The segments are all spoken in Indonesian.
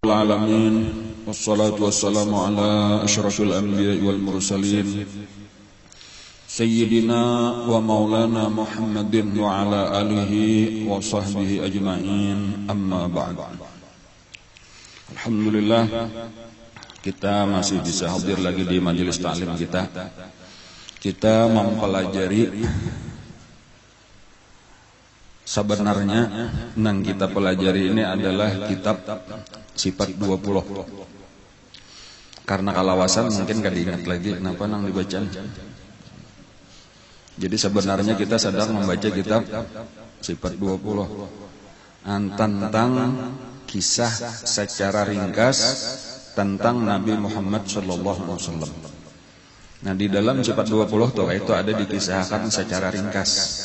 Alamin wassalatu wassalamu ala asyrafil anbiya'i wal mursalin sayyidina wa maulana Muhammadin wa ala alihi wa sahbihi ajma'in, amma ba'd. Alhamdulillah, kita masih bisa hadir lagi di majelis ta'lim kita. Kita mempelajari sebenarnya yang kita pelajari ini adalah kitab sifat 20. Karena kalawasan mungkin gak diingat lagi kenapa nang dibaca. Jadi sebenarnya kita sedang membaca kitab sifat 20 tentang kisah secara ringkas tentang Nabi Muhammad SAW. Nah, di dalam sifat 20 tuh itu ada dikisahkan secara ringkas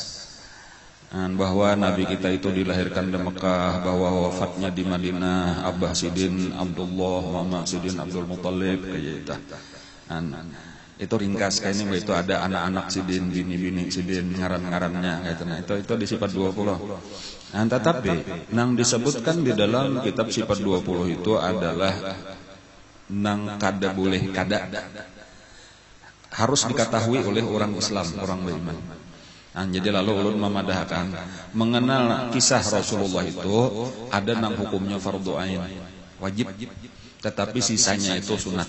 bahwa Nabi kita itu dilahirkan di Mekah, bahwa wafatnya di Madinah, Abah Sidin Abdullah, Mama Sidin Abdul Muttalib, kayak itu. Itu ringkas kayaknya, itu ada anak-anak Sidin, bini-bini Sidin, ngaran-ngarannya kayak itu. Nah, itu di sifat 20. Nah, tetapi yang disebutkan di dalam kitab sifat 20 itu adalah nang kada boleh kada harus diketahui oleh orang Islam, orang beriman. Nah, jadi lalu ulun memadahkan mengenal kisah Rasulullah itu ada nang hukumnya fardu ain, wajib, tetapi sisanya itu sunat.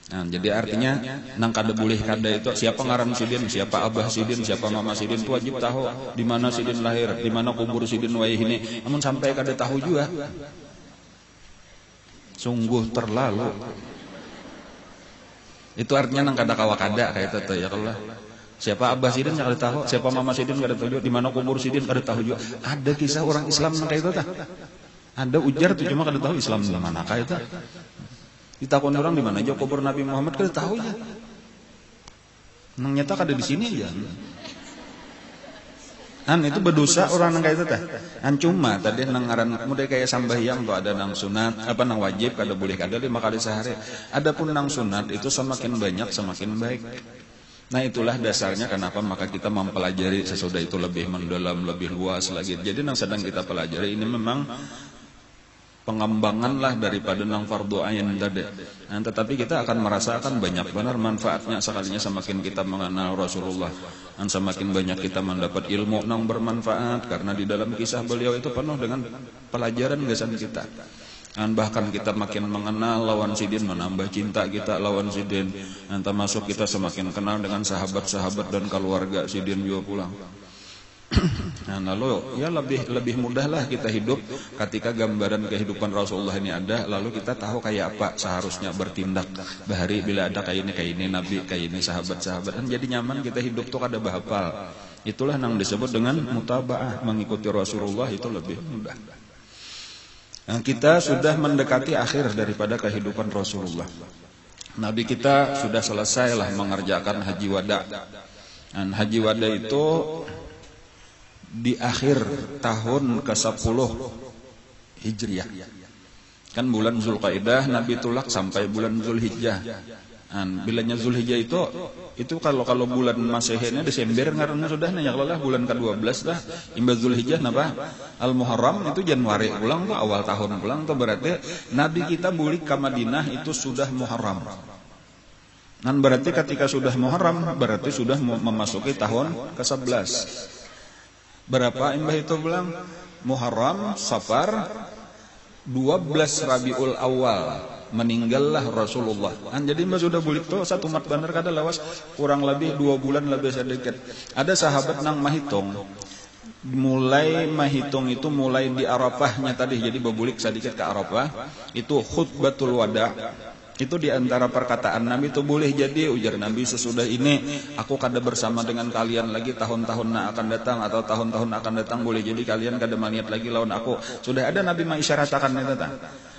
Nah, jadi artinya nang kada boleh kada itu siapa ngaran Sidin, siapa Abah Sidin, siapa Mama Sidin itu wajib tahu di mana Sidin lahir, di mana kubur Sidin wae ini. Namun sampai kada tahu juga, sungguh terlalu. Itu artinya nang kada kawa kada kayak itu ya kalau siapa Abah Sidin kada tahu, siapa Mama Sidin kada tahu juga, di mana kubur Sidin kada tahu juga. Ada kisah orang Islam nang kayak itu tah. Ada ujar tuh cuma kada tahu Islam di mana kayak itu. Ditakon orang di mana aja kubur Nabi Muhammad kada tahu ya. Nang nyata kada di sini aja. Itu berdosa orang nang kayak itu tah. Cuma tadi nang ngaran mudah kayak sambahyang tuh ada nang sunat, apa nang wajib kada boleh kada 5 kali sehari. Adapun nang sunat itu semakin banyak semakin baik. Nah, itulah dasarnya kenapa maka kita mempelajari sesudah itu lebih mendalam, lebih luas lagi. Jadi yang sedang kita pelajari ini memang pengembangan lah daripada nang fardu ain tadi. Nah, tetapi kita akan merasakan banyak benar manfaatnya sekalinya semakin kita mengenal Rasulullah. Dan semakin banyak kita mendapat ilmu nang bermanfaat karena di dalam kisah beliau itu penuh dengan pelajaran gasan kita. Dan bahkan kita makin mengenal lawan Sidin, menambah cinta kita lawan Sidin. Dan termasuk kita semakin kenal dengan sahabat-sahabat dan keluarga Sidin juga pulang. Nah, lalu ya lebih mudahlah kita hidup ketika gambaran kehidupan Rasulullah ini ada, lalu kita tahu kayak apa seharusnya bertindak bahari bila ada kayak ini Nabi, kayak ini sahabat-sahabat, dan jadi nyaman kita hidup tuh kada bahapal. Itulah yang disebut dengan mutabaah, mengikuti Rasulullah itu lebih mudah. Nah, kita sudah mendekati akhir daripada kehidupan Rasulullah. Nabi kita sudah selesai lah mengerjakan haji wada. Dan haji wada itu di akhir tahun ke-10 Hijriah. Kan bulan Zulqaidah Nabi tulak sampai bulan Zulhijjah. Bilanya Zulhijjah itu kalau bulan Masehnya Desember ngaranna sudah nanya kalau bulan ke-12 dah imba Zulhijjah napa? Al-Muharram itu Januari pulang tuh, awal tahun pulang tuh, berarti Nabi kita balik ke Madinah itu sudah Muharram. Dan berarti ketika sudah Muharram berarti sudah memasuki tahun ke-11. Berapa imbah itu bilang? Muharram, Safar, 12 Rabiul Awal meninggallah Rasulullah. Jadi mbak sudah bulik tuh satu mat bener kada lawas kurang lebih 2 bulan lebih sedikit. Ada sahabat nang mahitung. Mulai mahitung itu mulai di Arafahnya tadi, jadi bebulik sedikit ke Arafah itu khutbatul wada. Itu diantara perkataan Nabi itu boleh jadi ujar Nabi sesudah ini aku kada bersama dengan kalian lagi tahun-tahun akan datang atau tahun-tahun akan datang, boleh jadi kalian kada maniat lagi lawan aku. Sudah ada Nabi mengisyaratkan itu.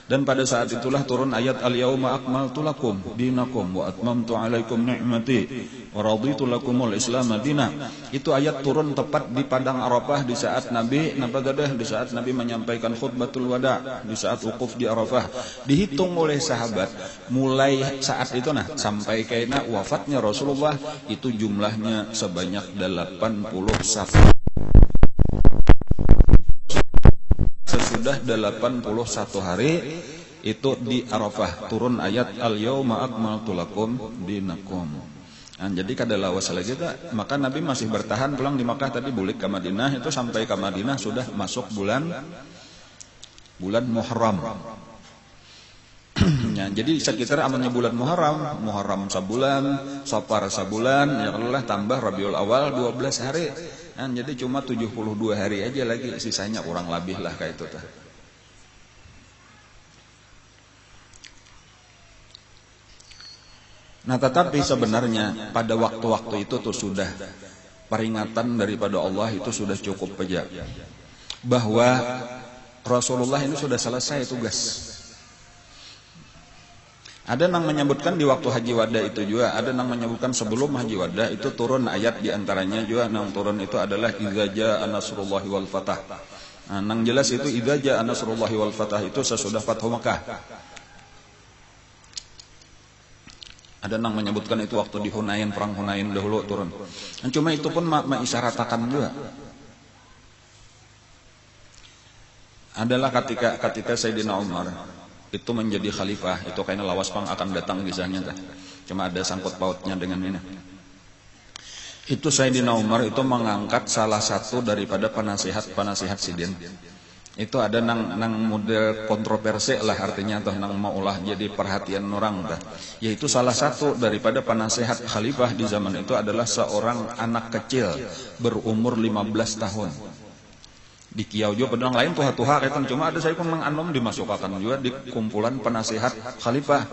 Dan pada saat itulah turun ayat al-yauma akmaltu lakum dinakum wa atmamtu alaikum ni'mati wa raditu lakumul islam madina. Itu ayat turun tepat di padang Arafah di saat Nabi di saat Nabi menyampaikan khutbatul wada, di saat wukuf di Arafah. Dihitung oleh sahabat mulai saat itu sampai kaina wafatnya Rasulullah itu jumlahnya sebanyak 81 sudah 81 hari itu di Arafah turun ayat al-yauma akmaltu lakum dinakum. Nah, jadi kada lawas lagi tak, maka Nabi masih bertahan pulang di Makkah tadi bulik ke Madinah, itu sampai ke Madinah sudah masuk bulan Muharram. Ya, jadi sekitar amannya bulan Muharram sebulan, Safar sebulan, ya Allah tambah Rabiul Awal 12 hari. Nah, jadi cuma 72 hari aja lagi, sisanya kurang lebih lah kayak itu tah. Nah, tetapi sebenarnya pada waktu-waktu itu tuh sudah peringatan daripada Allah itu sudah cukup pejak bahwa Rasulullah ini sudah selesai tugas. Ada yang menyebutkan di waktu Haji Wada itu juga, ada yang menyebutkan sebelum Haji Wada itu turun ayat, di antaranya juga yang turun itu adalah idza jaa nasrullahi wal fatah. Nah, yang jelas itu idza jaa nasrullahi wal fatah itu sesudah Fathu Makkah. Ada yang menyebutkan itu waktu di Hunain, perang Hunain dahulu turun. Dan cuma itu pun mengisyaratakan juga. Adalah ketika Sayyidina Umar itu menjadi khalifah, itu kayaknya lawas pang akan datang kisahnya. Cuma ada sangkut pautnya dengan ini. Itu Sayyidina Umar itu mengangkat salah satu daripada penasihat Sidin. Itu ada nang model kontroversi lah artinya, atau nang maulah jadi perhatian orang dah. Yaitu salah satu daripada penasehat khalifah di zaman itu adalah seorang anak kecil berumur 15 tahun. Di Kiau juga pedang lain tuha-tuha kaitan, cuma ada saya pun menganom dimasukkan juga di kumpulan penasehat khalifah.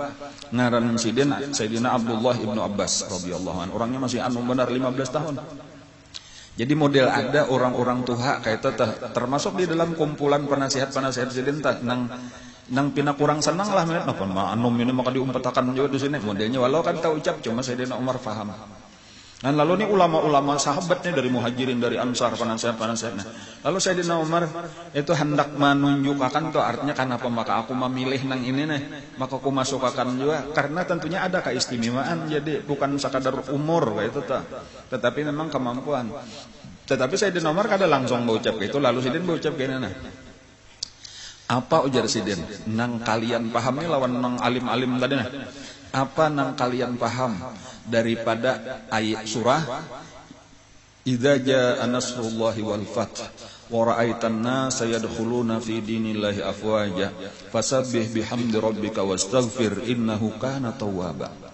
Ngaran Sayyidina Abdullah ibnu Abbas radhiyallahu anhu. Orangnya masih anom benar 15 tahun. Jadi model ada orang-orang tuha kayak itu termasuk di dalam kumpulan penasihat Sidin nang pina kurang senang lah menit napa anum ini maka diumpetakan juga di sini modelnya, walau kan tahu ucap cuma Sayyidina Umar paham. Dan lalu ini ulama-ulama sahabatnya dari Muhajirin, dari Ansar, penasihat-penasihatnya. Lalu Sayyidina Umar itu hendak menunjukkan tuh artinya kenapa maka aku memilih nang ini nih, maka aku masukkan juga karena tentunya ada keistimewaan, jadi bukan sekadar umur kayak itu tetapi memang kemampuan. Tetapi Sayyidina Umar kada langsung berucap itu, lalu Sidin berucap gini nah. Apa ujar Sidin? Nang kalian pahami lawan nang alim-alim tadi nah. Apa nang kalian paham daripada ayat surah idza jaa nasrullahi wal fath wa ra'aitan nasa yadkhuluna fi dinillahi afwaja fasabbih bihamdi rabbika wastaghfir innahu kana tawwaba.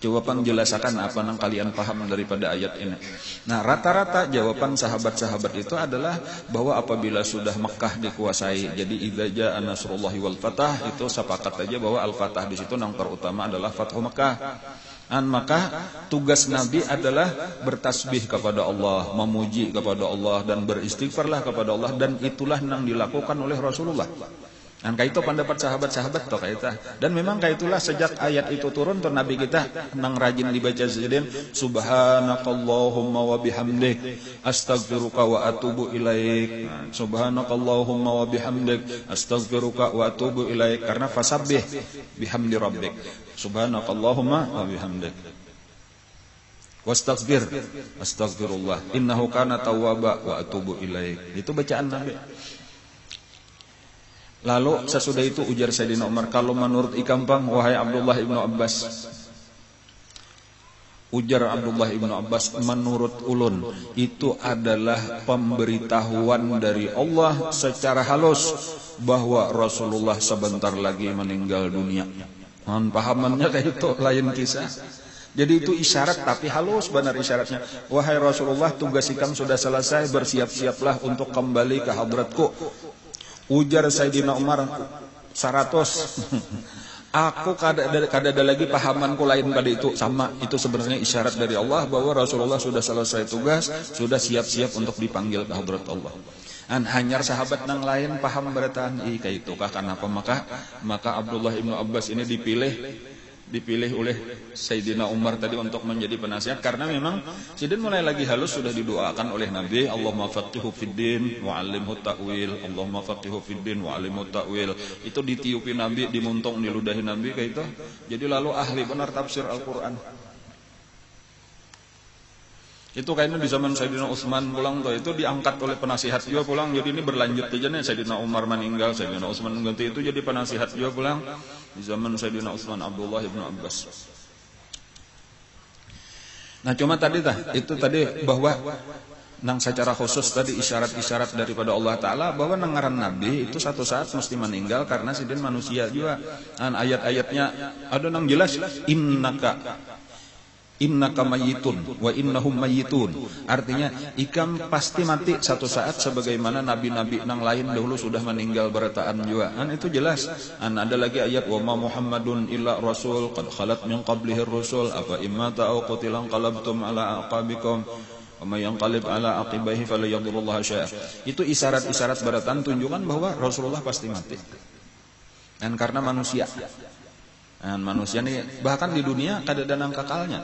Jawaban jelaskan apa yang kalian paham daripada ayat ini. Nah, rata-rata jawaban sahabat-sahabat itu adalah bahwa apabila sudah Mekah dikuasai, jadi idza jaa nasrullahi wal fatah, itu sepakat aja bahwa al-fatah di situ yang terutama adalah Fathu Mekah. Dan maka tugas Nabi adalah bertasbih kepada Allah, memuji kepada Allah dan beristighfarlah kepada Allah, dan itulah yang dilakukan oleh Rasulullah. Dan kayak itu pendapat sahabat-sahabat toh kayak itu. Dan memang kayak itulah sejak ayat itu turun tuh Nabi kita nang rajin dibaca Sidin subhanakallahumma wa bihamdik astaghfiruka wa atubu ilaik. Subhanakallahumma wa bihamdik astaghfiruka wa atubu ilaik, karena fasabbih bihamdi rabbik. Subhanakallahumma wa bihamdik wastaghfir astaghfirullah innahu kana tawwaba wa atubu ilaik. Itu bacaan Nabi. Lalu sesudah itu ujar Sayyidina Umar, kalau menurut ikampang wahai Abdullah ibnu Abbas, ujar Abdullah ibnu Abbas, menurut ulun itu adalah pemberitahuan dari Allah secara halus bahwa Rasulullah sebentar lagi meninggal dunia. Pahamannya kayak itu lain kisah. Jadi itu isyarat tapi halus benar isyaratnya. Wahai Rasulullah, tugas ikam sudah selesai, bersiap-siaplah untuk kembali ke hadratku. Ujar Sayyidina Umar 100. Aku kada ada lagi pahamanku lain pada itu. Sama, itu sebenarnya isyarat dari Allah bahwa Rasulullah sudah selesai tugas, sudah siap-siap untuk dipanggil ke hadrat Allah. Dan hanya sahabat yang lain paham bertahan kayak itu kah, kenapa maka Abdullah ibnu Abbas ini dipilih oleh Sayyidina Umar tadi untuk menjadi penasihat, karena memang Sidin mulai lagi halus sudah didoakan oleh Nabi, Allahumma faqihu fiddin wa 'allimhu ta'wil, Allahumma faqihu fiddin wa 'allimhu ta'wil. Itu ditiupi Nabi, dimuntung di ludahi Nabi kayak itu. Jadi lalu ahli benar tafsir Al-Qur'an. Itu kayaknya di zaman Sayyidina Utsman pulang tuh, itu diangkat oleh penasihat juga pulang. Jadi ini berlanjut aja nih, Sayyidina Umar meninggal, Sayyidina Utsman mengganti, itu jadi penasihat juga pulang di zaman Sayyidina Utsman Abdullah ibn Abbas. Nah cuma tadi itu tadi bahwa nang secara khusus tadi isyarat-isyarat daripada Allah Ta'ala bahwa nangaran Nabi itu satu saat mesti meninggal karena sidin manusia juga. Dan ayat-ayatnya ada nang jelas, innaka mayyitun wa innahum mayyitun. Artinya ikam pasti mati satu saat sebagaimana nabi-nabi nang lain dahulu sudah meninggal berataan juga. Itu jelas. Ada lagi ayat wa ma Muhammadun illa rasul qad khalat min qablihi rusul afa immata aw qutilan qalabtum ala aqabikum wa may yanqalib ala aqibaihi fala yadurullah syai'a. Itu isyarat-isyarat berataan tunjukkan bahwa Rasulullah pasti mati. Dan karena manusia. Dan manusia ini bahkan di dunia kadang-kadang kekalnya.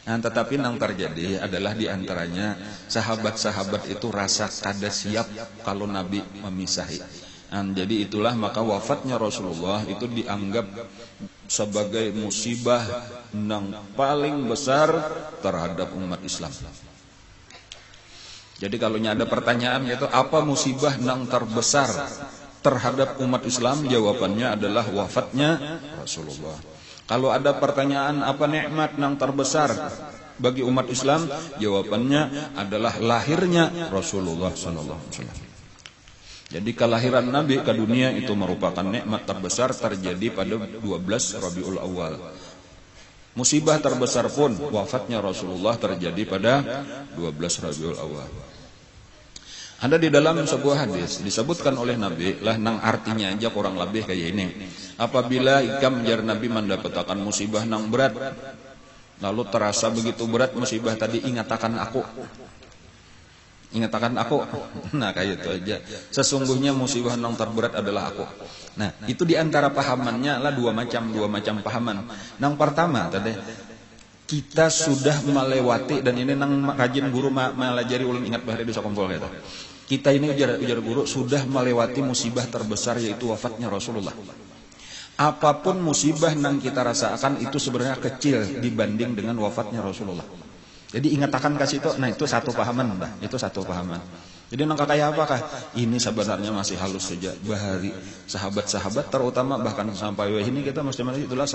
Nah, tetapi yang terjadi adalah diantaranya sahabat-sahabat itu rasa kada siap kalau Nabi memisahi. Nah, jadi itulah maka wafatnya Rasulullah itu dianggap sebagai musibah yang paling besar terhadap umat Islam. Jadi kalau ada pertanyaan yaitu apa musibah yang terbesar terhadap umat Islam, jawabannya adalah wafatnya Rasulullah. Kalau ada pertanyaan apa nikmat yang terbesar bagi umat Islam, jawabannya adalah lahirnya Rasulullah sallallahu alaihi wasallam. Jadi kelahiran Nabi ke dunia itu merupakan nikmat terbesar terjadi pada 12 Rabiul Awal. Musibah terbesar pun wafatnya Rasulullah terjadi pada 12 Rabiul Awal. Ada di dalam sebuah hadis disebutkan oleh Nabi lah nang artinya aja kurang lebih kayak ini. Apabila ikam jar Nabi mendapatkan musibah nang berat, lalu terasa begitu berat musibah tadi, ingatakan aku. Ingatakan aku. Nah kayak itu aja. Sesungguhnya musibah nang terberat adalah aku. Nah itu diantara pahamannya lah dua macam pahaman. Nang pertama tadi kita sudah melewati, dan ini nang rajin guru melajari ulun ingat bahari dosa kompol kata. Kita ini ujar guru sudah melewati musibah terbesar yaitu wafatnya Rasulullah. Apapun musibah yang kita rasakan itu sebenarnya kecil dibanding dengan wafatnya Rasulullah. Jadi ingatakan kasih itu, nah itu satu pahaman, Mbah. Itu satu pahaman. Jadi nang kayak apakah? Ini sebenarnya masih halus saja bahari sahabat-sahabat terutama bahkan sampai ini kita mesti itulah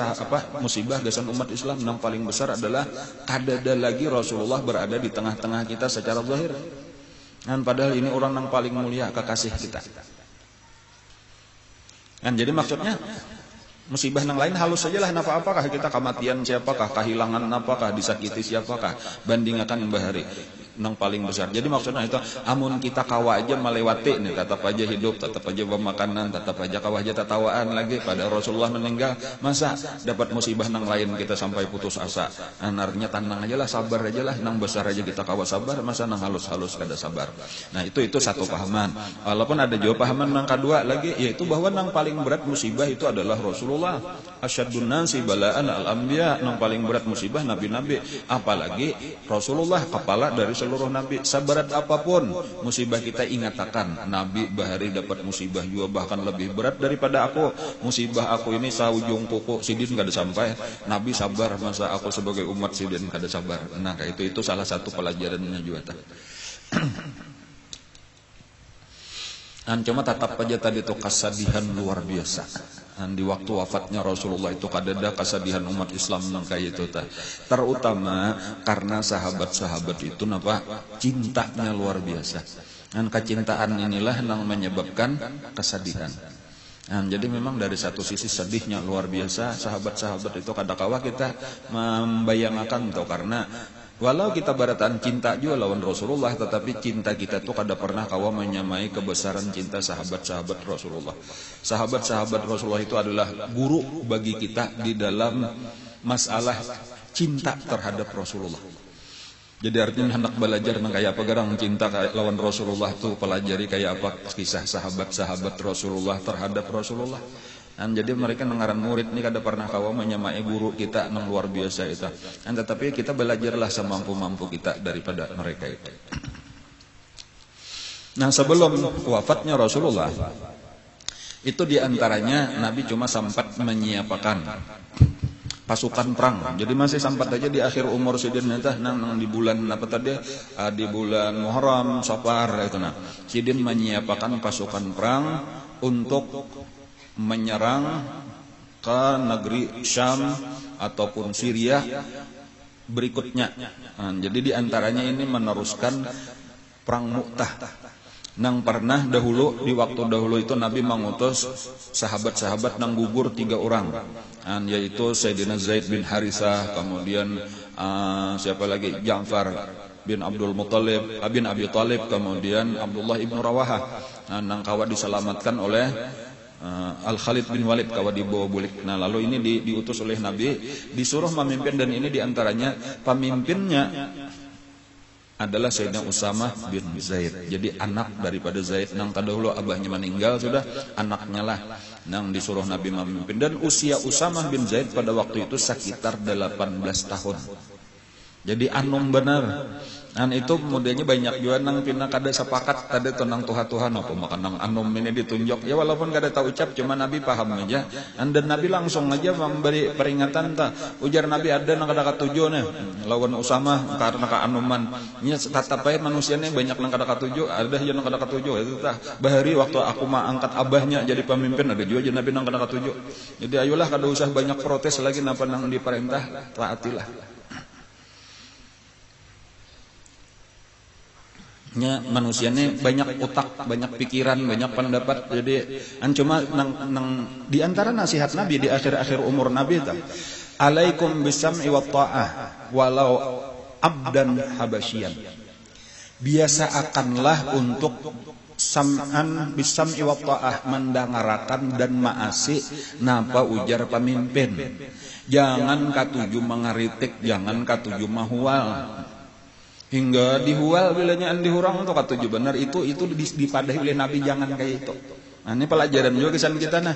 musibah gasan umat Islam yang paling besar adalah kadada lagi Rasulullah berada di tengah-tengah kita secara zahir. Dan padahal ini orang yang paling mulia kekasih kita. Dan jadi maksudnya musibah yang lain halus sajalah, apakah kita kematian siapakah, kehilangan apakah, disakiti siapakah, bandingkan bahari yang paling besar. Jadi maksudnya itu amun kita kawa aja melewati nih, tetap aja hidup, tetap aja bermakanan, tetap aja kawa aja tatawaan lagi pada Rasulullah meninggal, masa dapat musibah yang lain kita sampai putus asa. Artinya tenang aja lah, sabar aja lah, nang besar aja kita kawa sabar, masa nang halus-halus kada sabar. Nah itu satu pahaman. Walaupun ada juga pahaman yang kedua lagi, yaitu bahwa nang paling berat musibah itu adalah Rasulullah. Asyadun nasi balaan al-anbiya, nang paling berat musibah nabi-nabi, apalagi Rasulullah kepala dari seluruh nabi. Sabarat apapun musibah kita ingatakan nabi bahari dapat musibah juga bahkan lebih berat daripada aku. Musibah aku ini saujung kuku sidin kada sampai, nabi sabar, masa aku sebagai umat sidin kada sabar. Nah kayak itu salah satu pelajarannya juga. Dan cuma tetap aja tadi itu kesedihan luar biasa. Dan di waktu wafatnya Rasulullah itu kadada kesedihan umat Islam yang kayak itu terutama karena sahabat-sahabat itu cintanya luar biasa. Dan kecintaan inilah yang menyebabkan kesedihan. Dan jadi memang dari satu sisi sedihnya luar biasa sahabat-sahabat itu kadang-kala kita membayangkan tuh, karena walau kita barataan cinta juga lawan Rasulullah, tetapi cinta kita tuh kada pernah kawa menyamai kebesaran cinta sahabat-sahabat Rasulullah. Sahabat-sahabat Rasulullah itu adalah guru bagi kita di dalam masalah cinta terhadap Rasulullah. Jadi artinya hendak belajar kayak apa garang cinta lawan Rasulullah tuh, pelajari kayak apa kisah sahabat-sahabat Rasulullah terhadap Rasulullah. Dan jadi mereka nengaran murid ini kada pernah kawa menyamai guru kita yang luar biasa itu. Dan tetapi kita belajarlah semampu-mampu kita daripada mereka itu. Nah sebelum wafatnya Rasulullah itu diantaranya Nabi cuma sempat menyiapkan pasukan perang. Jadi masih sempat aja di akhir umur sidin teh nang di bulan apa tadi? Di bulan Muharram, Safar itu nah. Sidin menyiapkan pasukan perang untuk menyerang ke negeri Syam ataupun Syria berikutnya. Nah, jadi di antaranya ini meneruskan perang Mu'tah. Nang pernah dahulu di waktu dahulu itu Nabi mengutus sahabat-sahabat nang gugur 3 orang, yaitu Sayyidina Zaid bin Harithah, kemudian siapa lagi, Ja'far bin Abdul Muttalib bin Abi Thalib, kemudian Abdullah ibnu Rawahah. Nang kawa diselamatkan oleh Al-Khalid bin Walid kawa dibawa bulik. Nah lalu ini diutus oleh Nabi disuruh memimpin, dan ini diantaranya pemimpinnya adalah Sayyidina Usamah bin Zaid. Jadi anak daripada Zaid nang tadahulu abahnya meninggal, sudah anaknya lah nang disuruh Nabi memimpin. Dan usia Usamah bin Zaid pada waktu itu sekitar 18 tahun. Jadi anum benar. Dan itu mudanya banyak juga nang pina kada sepakat tadi tenang Tuhan apa makan nang anum ini ditunjuk. Ya walaupun kada tahu ucap, cuma Nabi paham aja. Dan Nabi langsung aja memberi peringatan ta. Ujar Nabi ada nang kada katujuh nih lawan Usamah karena ka anuman. Nya tetap aja manusianya banyak nang kada katujuh, ada yang nang kada katujuh itu tah. Bahari waktu aku mah angkat abahnya jadi pemimpin, ada juga Nabi nang kada katujuh. Jadi ayolah kada usah banyak protes lagi napa nang diperintah, taatilah. Manusianya banyak otak, banyak pikiran, banyak pendapat. Jadi cuma nang di antara nasihat Nabi di akhir-akhir umur Nabi itu, alaikum bisam'i wa ta'ah walau abdan habasyian. Biasakanlah untuk sam'an bisam'i wa ta'ah, mendengarkan dan maasi napa ujar pemimpin. Jangan katuju mengeritik, jangan katuju mahual. Hingga dihual bilanya dihurang untuk katuju benar itu dipadahi oleh Nabi, jangan kayak itu. Nah, ini pelajaran juga kesan kita nah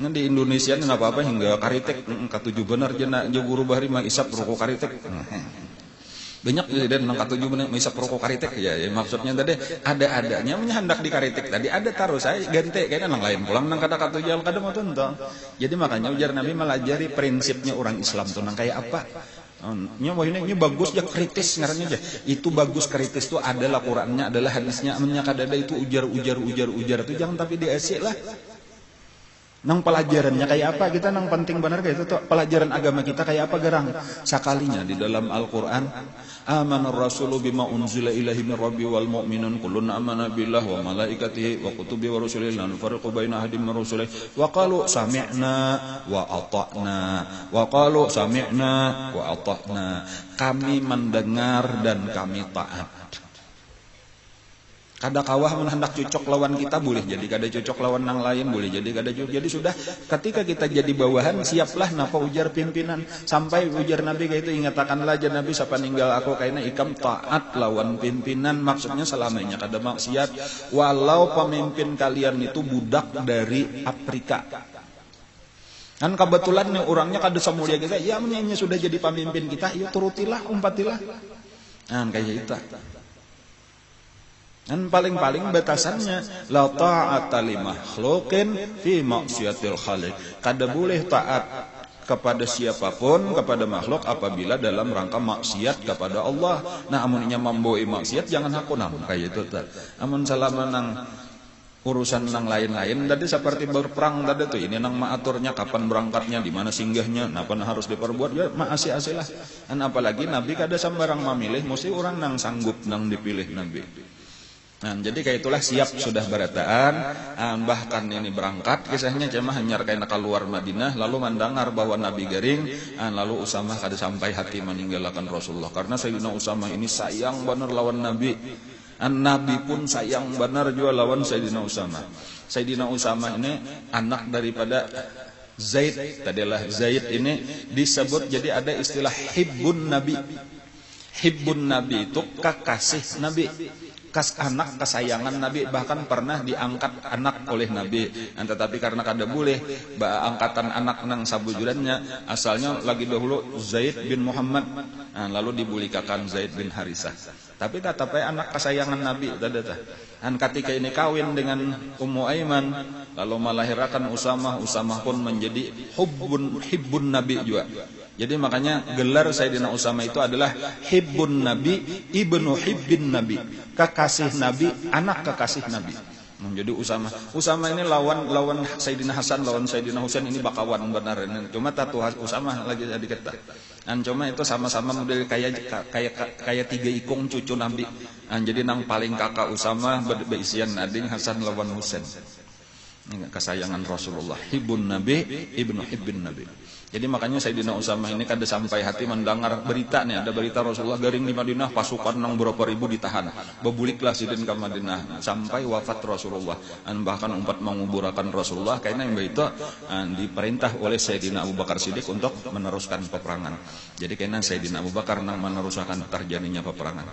di Indonesia nggak apa-apa hingga karitek katuju benar jena guru bahari mah isap rokok karitek. Banyak dan nang katuju benar isap rokok karitek ya, maksudnya tadi ada-adanya hendak di karitek tadi ada taruh saya ganti kayaknya nang lain pulang nang kata katuju kada mau tuntang. Jadi makanya ujar Nabi melajari prinsipnya orang Islam tuh nang kayak apa. Ini bagus ya kritis ngarannya aja. Itu bagus kritis itu adalah Qur'annya, adalah hadisnya, amnya kadada itu ujar itu jangan tapi diasik lah. Nang pelajarannya kayak apa kita nang penting benar kayak itu tuh pelajaran agama kita kayak apa garang sakalinya di dalam Al-Qur'an. Amanar rasulu bima unzila ilaihi min rabbi wal mu'minun kullun amana billah wa malaikatihi wa kutubihi wa rusulihi la nufarriqu baina ahadin min rusulihi wa qalu sami'na wa ata'na wa qalu sami'na wa ata'na. Kami mendengar dan kami taat. Kada kawah hendak cocok lawan kita boleh jadi, kada cocok lawan nang lain boleh jadi, kada cocok. Jadi sudah ketika kita jadi bawahan siaplah napa ujar pimpinan. Sampai ujar Nabi kayak itu ingatakanlah aja Nabi siapa ninggal aku kayaknya ikam taat lawan pimpinan, maksudnya selamanya kada maksiat walau pemimpin kalian itu budak dari Afrika. Kan kebetulan nih orangnya kada semulia kita, ya menyanyi sudah jadi pemimpin kita, ya turutilah umpatilah. Nah kayak itu. Dan paling-paling batasannya la ta'ata li makhluqin fi maksiatil khaliq. Kada boleh taat kepada siapapun, kepada makhluk apabila dalam rangka maksiat kepada Allah. Nah amunnya memboi maksiat jangan hakunam kayak itu tah. Amun salama nang urusan nang lain-lain tadi seperti berperang tadi tuh ini nang maaturnya kapan berangkatnya, di mana singgahnya, napa harus diperbuat ya maasi-asilah. Dan apalagi Nabi kada sembarang memilih, mesti orang nang sanggup nang dipilih Nabi. Nah, jadi kayak itulah siap sudah berataan, bahkan ini berangkat kisahnya cuma hanya kayak keluar Madinah lalu mendengar bahwa Nabi garing, lalu Usamah kada sampai hati meninggalkan Rasulullah karena Sayyidina Usamah ini sayang benar lawan Nabi. Nabi pun sayang benar juga lawan Sayyidina Usamah. Sayyidina Usamah ini anak daripada Zaid, tadilah Zaid ini disebut jadi ada istilah hibbun Nabi. Hibbun Nabi itu kekasih Nabi. Anak kesayangan Nabi, bahkan pernah diangkat anak oleh Nabi. Tetapi karena kada boleh angkatan anak nang sabujurannya, asalnya lagi dahulu Zaid bin Muhammad, lalu dibulikakan Zaid bin Harithah. Tapi tetap anak kesayangan Nabi. Dan ketika ini kawin dengan Ummu Aiman, lalu melahirkan Usamah, Usamah pun menjadi hibbun Nabi juga. Jadi makanya gelar Sayyidina Usamah itu adalah hibbun Nabi, ibnu hibbin Nabi, kekasih Nabi, anak kekasih Nabi. Menjadi Usamah ini lawan Sayyidina Hasan, lawan Sayyidina Husain, ini bakawan benar. Cuma tatu Usamah lagi jadi kita. Dan cuma itu sama-sama model kayak tiga ikung cucu Nabi. Dan jadi nang paling kakak Usamah beisian ading Hasan lawan Husain. Ini kesayangan Rasulullah, hibbun Nabi, ibnu hibbin Nabi. Jadi makanya Sayyidina Usamah ini kada sampai hati mendengar berita nih, ada berita Rasulullah garing di Madinah, pasukan nang berapa ribu ditahan. Bebuliklah sidin ke Madinah sampai wafat Rasulullah. Dan bahkan umpat menguburakan Rasulullah karena yang itu diperintah oleh Sayyidina Abu Bakar Siddiq untuk meneruskan peperangan. Jadi karena Sayyidina Abu Bakar nang meneruskan terjadinya peperangan.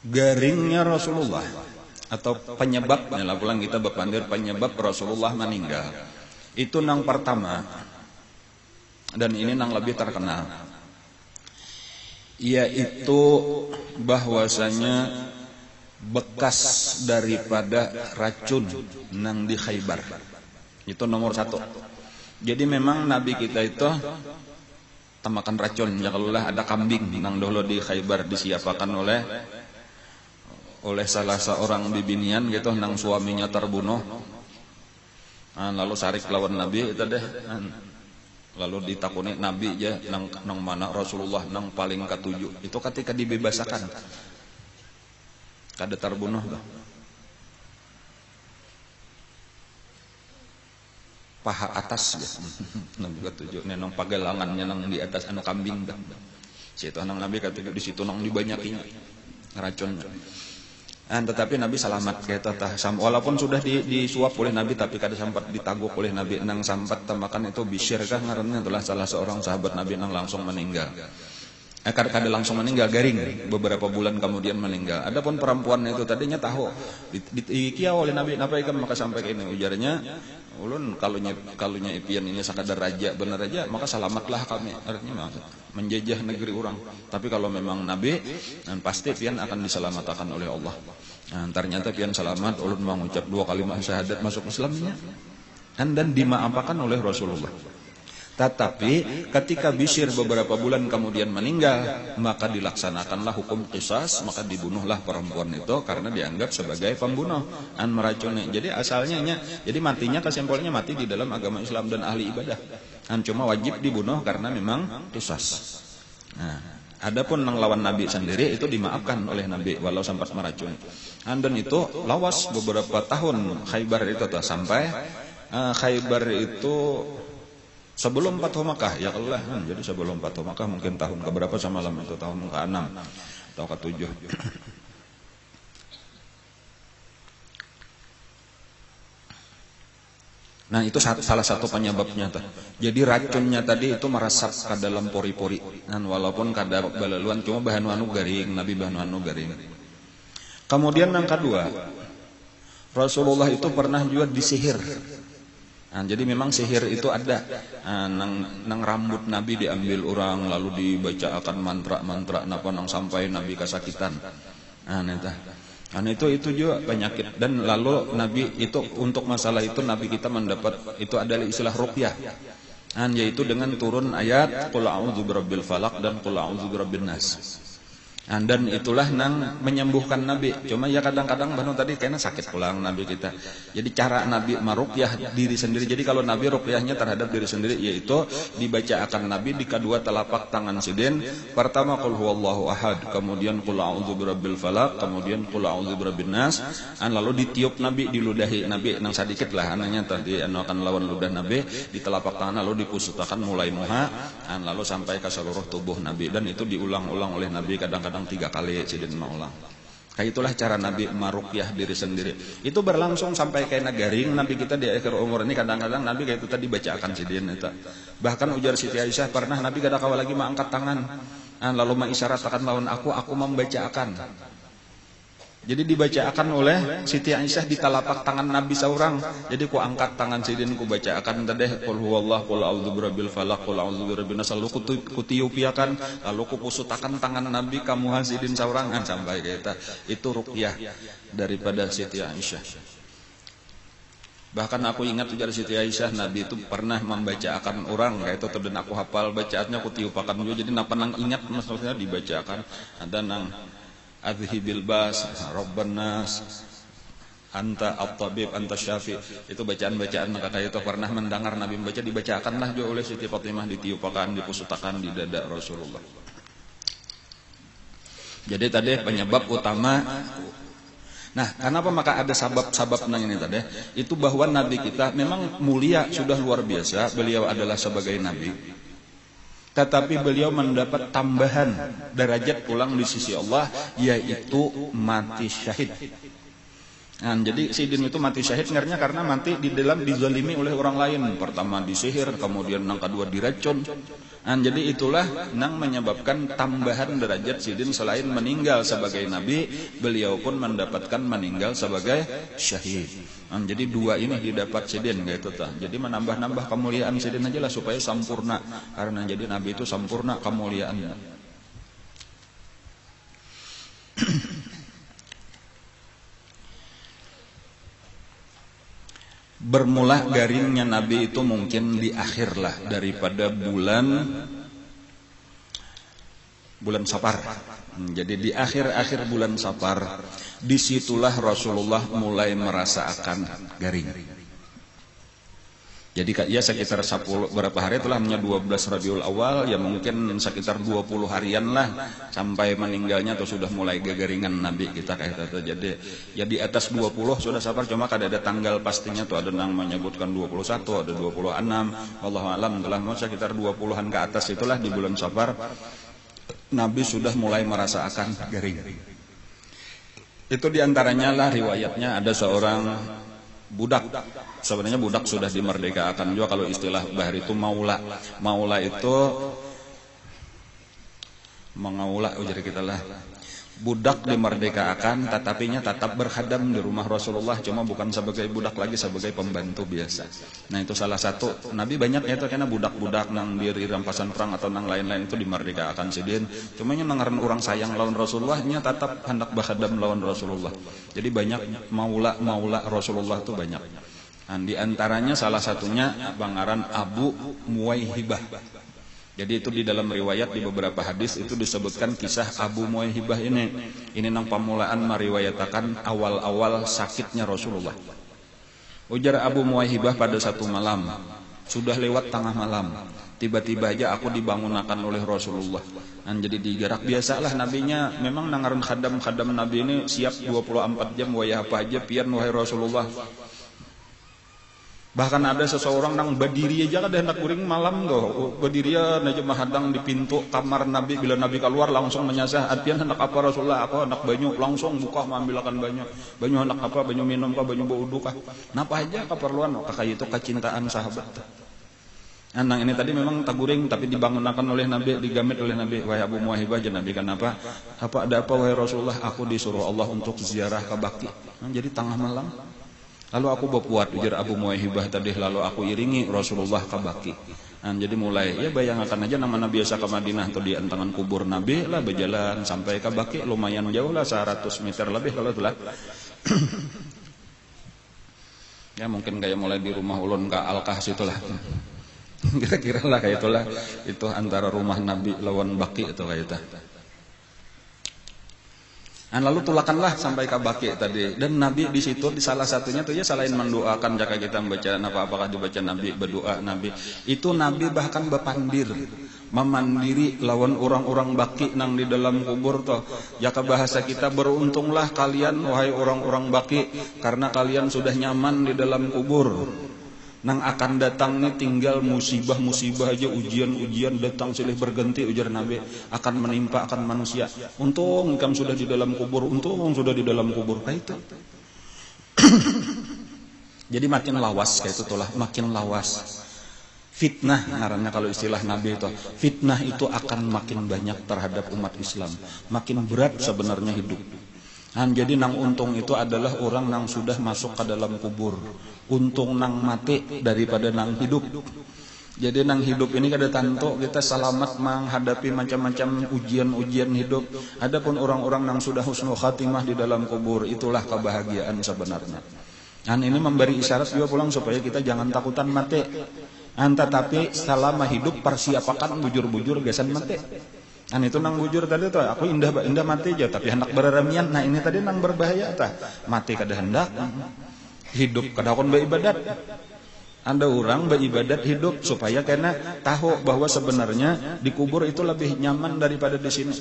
Garingnya Rasulullah atau penyebabnya lah pulang kita berpandir penyebab Rasulullah meninggal itu nang pertama, dan ini nang lebih terkenal, yaitu bahwasanya bekas daripada racun nang di Khaybar. Itu nomor satu. Jadi memang Nabi kita itu temakan racun, ya kalau ada kambing nang dulu di Khaybar disiapkan oleh salah seorang bibinian gitu, nang suaminya terbunuh, lalu sarik lawan Nabi itu deh, lalu ditakuni Nabi aja nang mana Rasulullah nang paling ketujuh itu ketika dibebasakan kada terbunuh tuh paha atas ya. Nabi ketujuh nang pagelangannya nang di atas anu kambing dah situ nang Nabi ketujuh di situ nang dibanyakin racunnya. Tetapi Nabi selamat gitu, walaupun sudah disuap oleh Nabi tapi kada sempat ditaguk oleh Nabi nang sampat temakan itu Bishr kah ngarannya, itulah salah seorang sahabat Nabi nang langsung meninggal. Kada langsung meninggal, garing beberapa bulan kemudian meninggal. Adapun perempuan itu tadinya tahu dikia oleh Nabi napa ikan maka sampai ke ini ujarnya ulun kalunya ipian ini sakadar raja benar aja maka selamatlah kami, artinya menjajah negeri orang. Tapi kalau memang Nabi dan pasti pian akan diselamatkan oleh Allah. Ternyata pian selamat, ulun mengucap 2 kalimat syahadat masuk Islamnya dan dimaafkan oleh Rasulullah. Tetapi ketika Bishr beberapa bulan kemudian meninggal, maka dilaksanakanlah hukum qisas, maka dibunuhlah perempuan itu karena dianggap sebagai pembunuh dan meracuni. Jadi asalnya jadi matinya kesimpulannya mati di dalam agama Islam dan ahli ibadah. Dan cuma wajib dibunuh karena memang qisas. Nah, adapun nang lawan Nabi sendiri itu dimaafkan oleh Nabi walau sempat meracuni. Dan itu lawas beberapa tahun Khaybar itu sampai Khaybar itu sebelum Fathu Makkah, ya Allah. Jadi sebelum Fathu Makkah mungkin tahun keberapa samalam itu, tahun ke-6 atau ke-7. Nah itu salah satu penyebabnya tuh. Jadi racunnya tadi itu meresap ke dalam pori-pori. Dan walaupun kada balaluan cuma bahan anu garing, Nabi bahan anu garing. Kemudian yang kedua, Rasulullah itu pernah juga disihir. Jadi memang sihir itu ada. Nang rambut Nabi diambil orang lalu dibacakan mantra-mantra napa nang sampai Nabi kesakitan. Itu juga penyakit. Dan lalu Nabi itu untuk masalah itu Nabi kita mendapat itu adalah istilah ruqyah. Yaitu dengan turun ayat qul a'udzu birabbil falaq dan qul a'udzu birabbin nas. Dan itulah nang menyembuhkan Nabi. Cuma ya kadang-kadang banu tadi kayaknya sakit pulang Nabi kita. Jadi cara Nabi meruqyah diri sendiri. Jadi kalau Nabi ruqyahnya terhadap diri sendiri yaitu dibacakan Nabi di kedua telapak tangan sidin. Pertama qul huwallahu ahad, kemudian qul a'udzu birabbil falaq, kemudian qul a'udzu birabbin nas. Lalu ditiup Nabi di ludahi Nabi nang sedikit lah ananya tadi akan lawan ludah Nabi di telapak tangan lalu dipusutakan mulai muha lalu sampai ke seluruh tubuh Nabi dan itu diulang-ulang oleh Nabi kadang-kadang 3 kali sidin maulang. Kayak itulah cara Nabi meruqyah diri sendiri. Itu berlangsung sampai kayak garing Nabi kita di akhir umur ini kadang-kadang Nabi kayak itu tadi bacakan sidin itu. Bahkan ujar Siti Aisyah pernah Nabi kada kawa lagi mengangkat tangan lalu mengisyaratkan lawan aku membacakan. Jadi dibacakan oleh Siti Aisyah di telapak tangan Nabi saurang. Jadi ku angkat tangan Sidin ku bacakan tadeh qul huwallahu qul a'udzu birabbil falaq qul a'udzu birabbin nas lalu ku tiupiakan lalu ku pusutakan tangan Nabi kamu Sidin saurangan sampai kita. Itu ruqyah daripada Siti Aisyah. Bahkan aku ingat ujar Siti Aisyah Nabi itu pernah membacakan orang kayak itu dan aku hafal bacaannya aku tiupakan juga jadi napa nang ingat maksudnya dibacakan ada nang adhibil bas rabban nas anta at-tabib anta syafi itu bacaan-bacaan kakak itu pernah mendengar Nabi membaca dibacakanlah juga oleh Siti Fatimah ditiupakan dipusutakan di dada Rasulullah. Jadi tadi penyebab utama. Nah, kenapa maka ada sabab-sabab nang ini tadi? Itu bahwa Nabi kita memang mulia sudah luar biasa, beliau adalah sebagai Nabi. Tetapi beliau mendapat tambahan derajat pulang di sisi Allah, yaitu mati syahid. Nah, jadi Sidin itu mati syahid karena mati di dalam dizalimi oleh orang lain. Pertama disihir, kemudian yang kedua diracun. Nah, jadi itulah yang menyebabkan tambahan derajat Sidin selain meninggal sebagai Nabi, beliau pun mendapatkan meninggal sebagai syahid. Nah, jadi dua ini didapat Sidin gitu tah. Jadi menambah-nambah kemuliaan Sidin aja lah supaya sempurna. Karena jadi Nabi itu sempurna kemuliaannya. Bermula garingnya Nabi itu mungkin di akhir lah daripada bulan Safar. Jadi di akhir bulan Safar, disitulah Rasulullah mulai merasakan garing. Jadi ya sekitar 10 berapa hari itulah 12 Rabiul Awal, ya mungkin sekitar 20 harian lah sampai meninggalnya atau sudah mulai garingan Nabi kita kayak itu. Jadi ya di atas 20 sudah Safar, cuma kada ada tanggal pastinya tuh, ada yang menyebutkan 21, ada 26, wallahu alam telah sekitar 20-an ke atas itulah di bulan Safar Nabi sudah mulai merasakan garing. Itu diantaranya lah riwayatnya ada seorang budak. Sebenarnya budak sudah dimerdekakan juga kalau istilah bahari itu maula. Maula itu mengaula ujar kita lah. Budak dimerdekakan tetapinya tetap berkhadam di rumah Rasulullah, cuma bukan sebagai budak lagi, sebagai pembantu biasa. Nah itu salah satu Nabi banyak ya itu karena budak-budak nang diri rampasan perang atau nang lain-lain itu dimerdekakan Sidin. Cuma nya nangaran orang sayang lawan Rasulullah nya tetap hendak berkhadam lawan Rasulullah. Jadi banyak maula Rasulullah itu banyak. Nah, di antaranya salah satunya pangaran Abu Muwaihibah. Jadi itu di dalam riwayat di beberapa hadis itu disebutkan kisah Abu Muwaihibah ini. Ini nang pamulaan meriwayatakan awal-awal sakitnya Rasulullah. Ujar Abu Muwaihibah pada satu malam, sudah lewat tengah malam, tiba-tiba aja aku dibangunkan oleh Rasulullah. Dan jadi digerak biasalah nabinya, memang nangaran khadam Nabi ini siap 24 jam wayah apa aja pian wahai Rasulullah. Bahkan ada seseorang nang berdiri aja kada hendak kuring malam go. Berdiri aja mahadang di pintu kamar Nabi, bila Nabi keluar langsung menyasah, "Atian hendak apa Rasulullah?" "Aku hendak banyu." Langsung buka mengambilkan banyu. Banyu hendak apa? Banyu minum kah, banyu berwudu kah? Napa aja keperluan kayak itu kecintaan sahabat. Nang ini tadi memang taguring tapi dibangunkan oleh Nabi, digamit oleh Nabi. Wahai Abu Muwaihibah, Nabi kenapa? Apa ada apa wahai Rasulullah? Aku disuruh Allah untuk ziarah ke Baqi. Jadi tengah malam. Lalu aku berpuat ujar Abu Muwaihibah tadi, lalu aku iringi Rasulullah ke Baqi. Nah, jadi mulai ya bayangkan aja nama Nabi biasa ke Madinah atau di antangan kubur Nabi lah berjalan sampai ke Baqi lumayan jauh lah 100 meter lebih kalau itulah. Ya mungkin kayak mulai di rumah ulun ke Alkah situlah. Kira-kira lah kayak itulah, itu antara rumah Nabi lawan Baqi itu kayak itu. Dan lalu tulakanlah sampai ke Baqi tadi, dan Nabi di situ di salah satunya tuh ya selain mendoakan jika kita membaca apakah dibaca Nabi berdoa Nabi itu Nabi bahkan berpandir memandiri lawan orang-orang Baqi nang di dalam kubur toh. Jaka bahasa kita, beruntunglah kalian wahai orang-orang Baqi karena kalian sudah nyaman di dalam kubur. Nang akan datang nih tinggal musibah-musibah aja, ujian-ujian datang silih berganti ujar Nabi akan menimpa akan manusia. Untung kamu sudah di dalam kubur, untung sudah di dalam kubur kayak itu. Jadi makin lawas kayak itu tulah, makin lawas. Fitnah ngarannya kalau istilah Nabi itu. Fitnah itu akan makin banyak terhadap umat Islam. Makin berat sebenarnya hidup. Jadi nang untung itu adalah orang nang sudah masuk ke dalam kubur. Untung nang mati daripada nang hidup. Jadi nang hidup ini kada tanto kita selamat menghadapi macam-macam ujian-ujian hidup. Adapun orang-orang nang sudah husnul khatimah di dalam kubur, itulah kebahagiaan sebenarnya. Ini memberi isyarat juga pulang supaya kita jangan takutan mati. Tetapi selama hidup persiapakan bujur-bujur gesan mati. Itu nang bujur tadi tuh, aku indah mati aja, tapi hendak beraramian. Nah ini tadi nang berbahaya tah, mati kada hendak, hidup kada kon beribadat. Ada orang beribadat hidup supaya kena tahu bahwa sebenarnya di kubur itu lebih nyaman daripada di sini.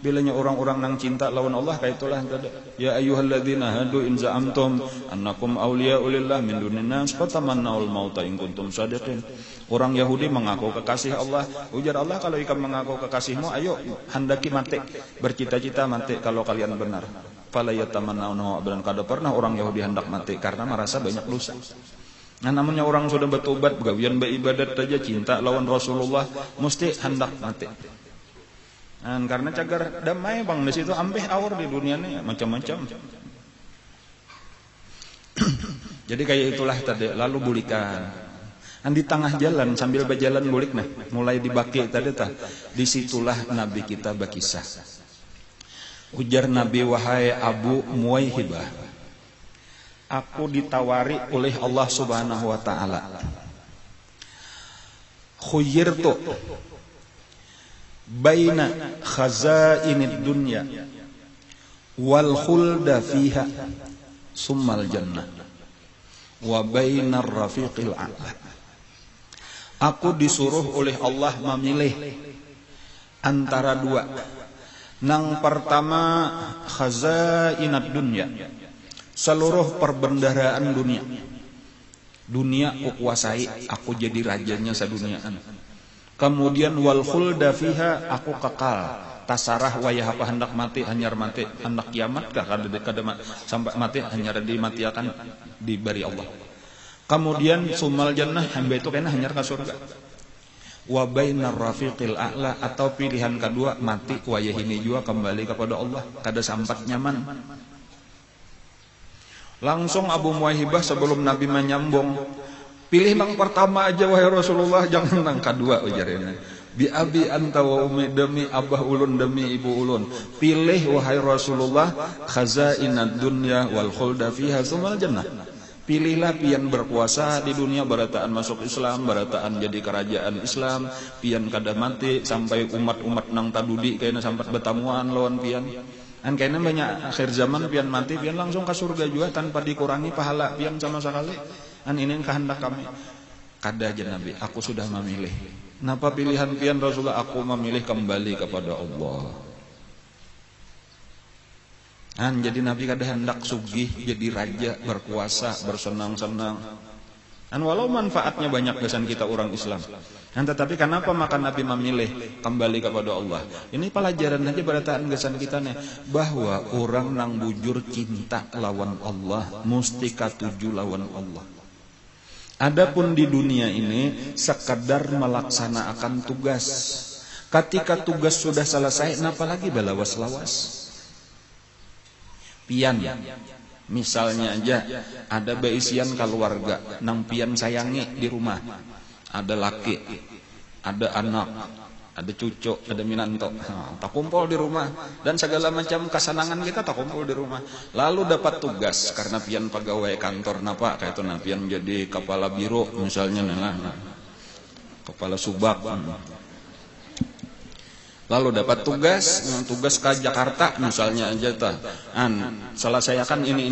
Bilanya orang-orang nang cinta lawan Allah kayak itulah tadi. Ya ayyuhalladzina hadu in za'amtum annakum awliya'u lillah min dunin nas fatamannaul mauta in kuntum shadiqin. Orang Yahudi mengaku kekasih Allah. Ujar Allah, kalau ikan mengaku kekasihmu, ayo hendaki mati, bercita-cita mati kalau kalian benar. Fala yatamannawnahu abadan. Kada pernah orang Yahudi hendak mati karena merasa banyak dosa. Namanya orang sudah bertobat, begawian beribadat saja, cinta lawan Rasulullah, mesti hendak mati. Karena cagar damai bang di situ ambeh awur di dunia ini macam-macam. Jadi kayak itulah tadi. Lalu bulikan. Di tengah jalan sambil berjalan bulik nah, mulai dibaki tadi tah. Disitulah Nabi kita berkisah. Ujar Nabi, wahai Abu Muwaihibah, aku ditawari oleh Allah Subhanahu wa taala. Khuyyirtu baina khazainid dunya wal khulda fiha summal jannah wa bainar rafiqil a'la. Aku disuruh oleh Allah memilih antara dua. Nang pertama khazainad dunya, seluruh perbendaharaan dunia. Dunia aku kuasai, aku jadi rajanya seduniaan. Kemudian wal khulda fiha, aku kekal. Tasarah wayah apa hendak mati, hanyar mati, hendak kiamat kah kada sampai mati hanyar dimatiakan diberi Allah. Kemudian sumal jannah, hamba itu kena hanyar ke surga. Wa bainar rafiqil a'la, atau pilihan kedua mati wayah ini juga kembali kepada Allah, kada sampat nyaman. Langsung Abu Muwaihibah sebelum Nabi menyambung, pilih nang pertama aja wahai Rasulullah, jangan nang kedua ujarnya. Bi abi anta wa ummi, demi abah ulun demi ibu ulun. Pilih wahai Rasulullah khazainad dunya wal khulda fiha sumal jannah. Pilihlah pian berkuasa di dunia, barataan masuk Islam, barataan jadi kerajaan Islam, pian kada mati sampai umat-umat nang tadudi kayaknya sampai betamuan lawan pian. Kayaknya banyak akhir zaman pian mati, pian langsung ke surga juga tanpa dikurangi pahala pian sama sekali. Ini kehendak kami. Kada aja Nabi, aku sudah memilih. Napa pilihan pian Rasulullah? Aku memilih kembali kepada Allah. Jadi Nabi kada hendak sugih, jadi raja, berkuasa, bersenang-senang. Walau manfaatnya banyak kesan kita orang Islam. Tetapi kenapa maka Nabi memilih kembali kepada Allah? Ini pelajaran aja berataan kesan kita nih, bahwa orang nang bujur cinta lawan Allah, mesti katuju lawan Allah. Adapun di dunia ini sekadar melaksanakan tugas. Ketika tugas sudah selesai, napa lagi balawas-lawas? Pian, misalnya aja ada beisian keluarga, nang pian sayangi di rumah, ada laki, ada anak, ada cucu, ada minanto, tak kumpul di rumah, dan segala macam kesenangan kita tak kumpul di rumah. Lalu dapat tugas karena pian pegawai kantor napa kayak itu, pian jadi kepala biro misalnya, kepala subak. Lalu dapat tugas ke Jakarta misalnya aja tah. Selesaikan ini.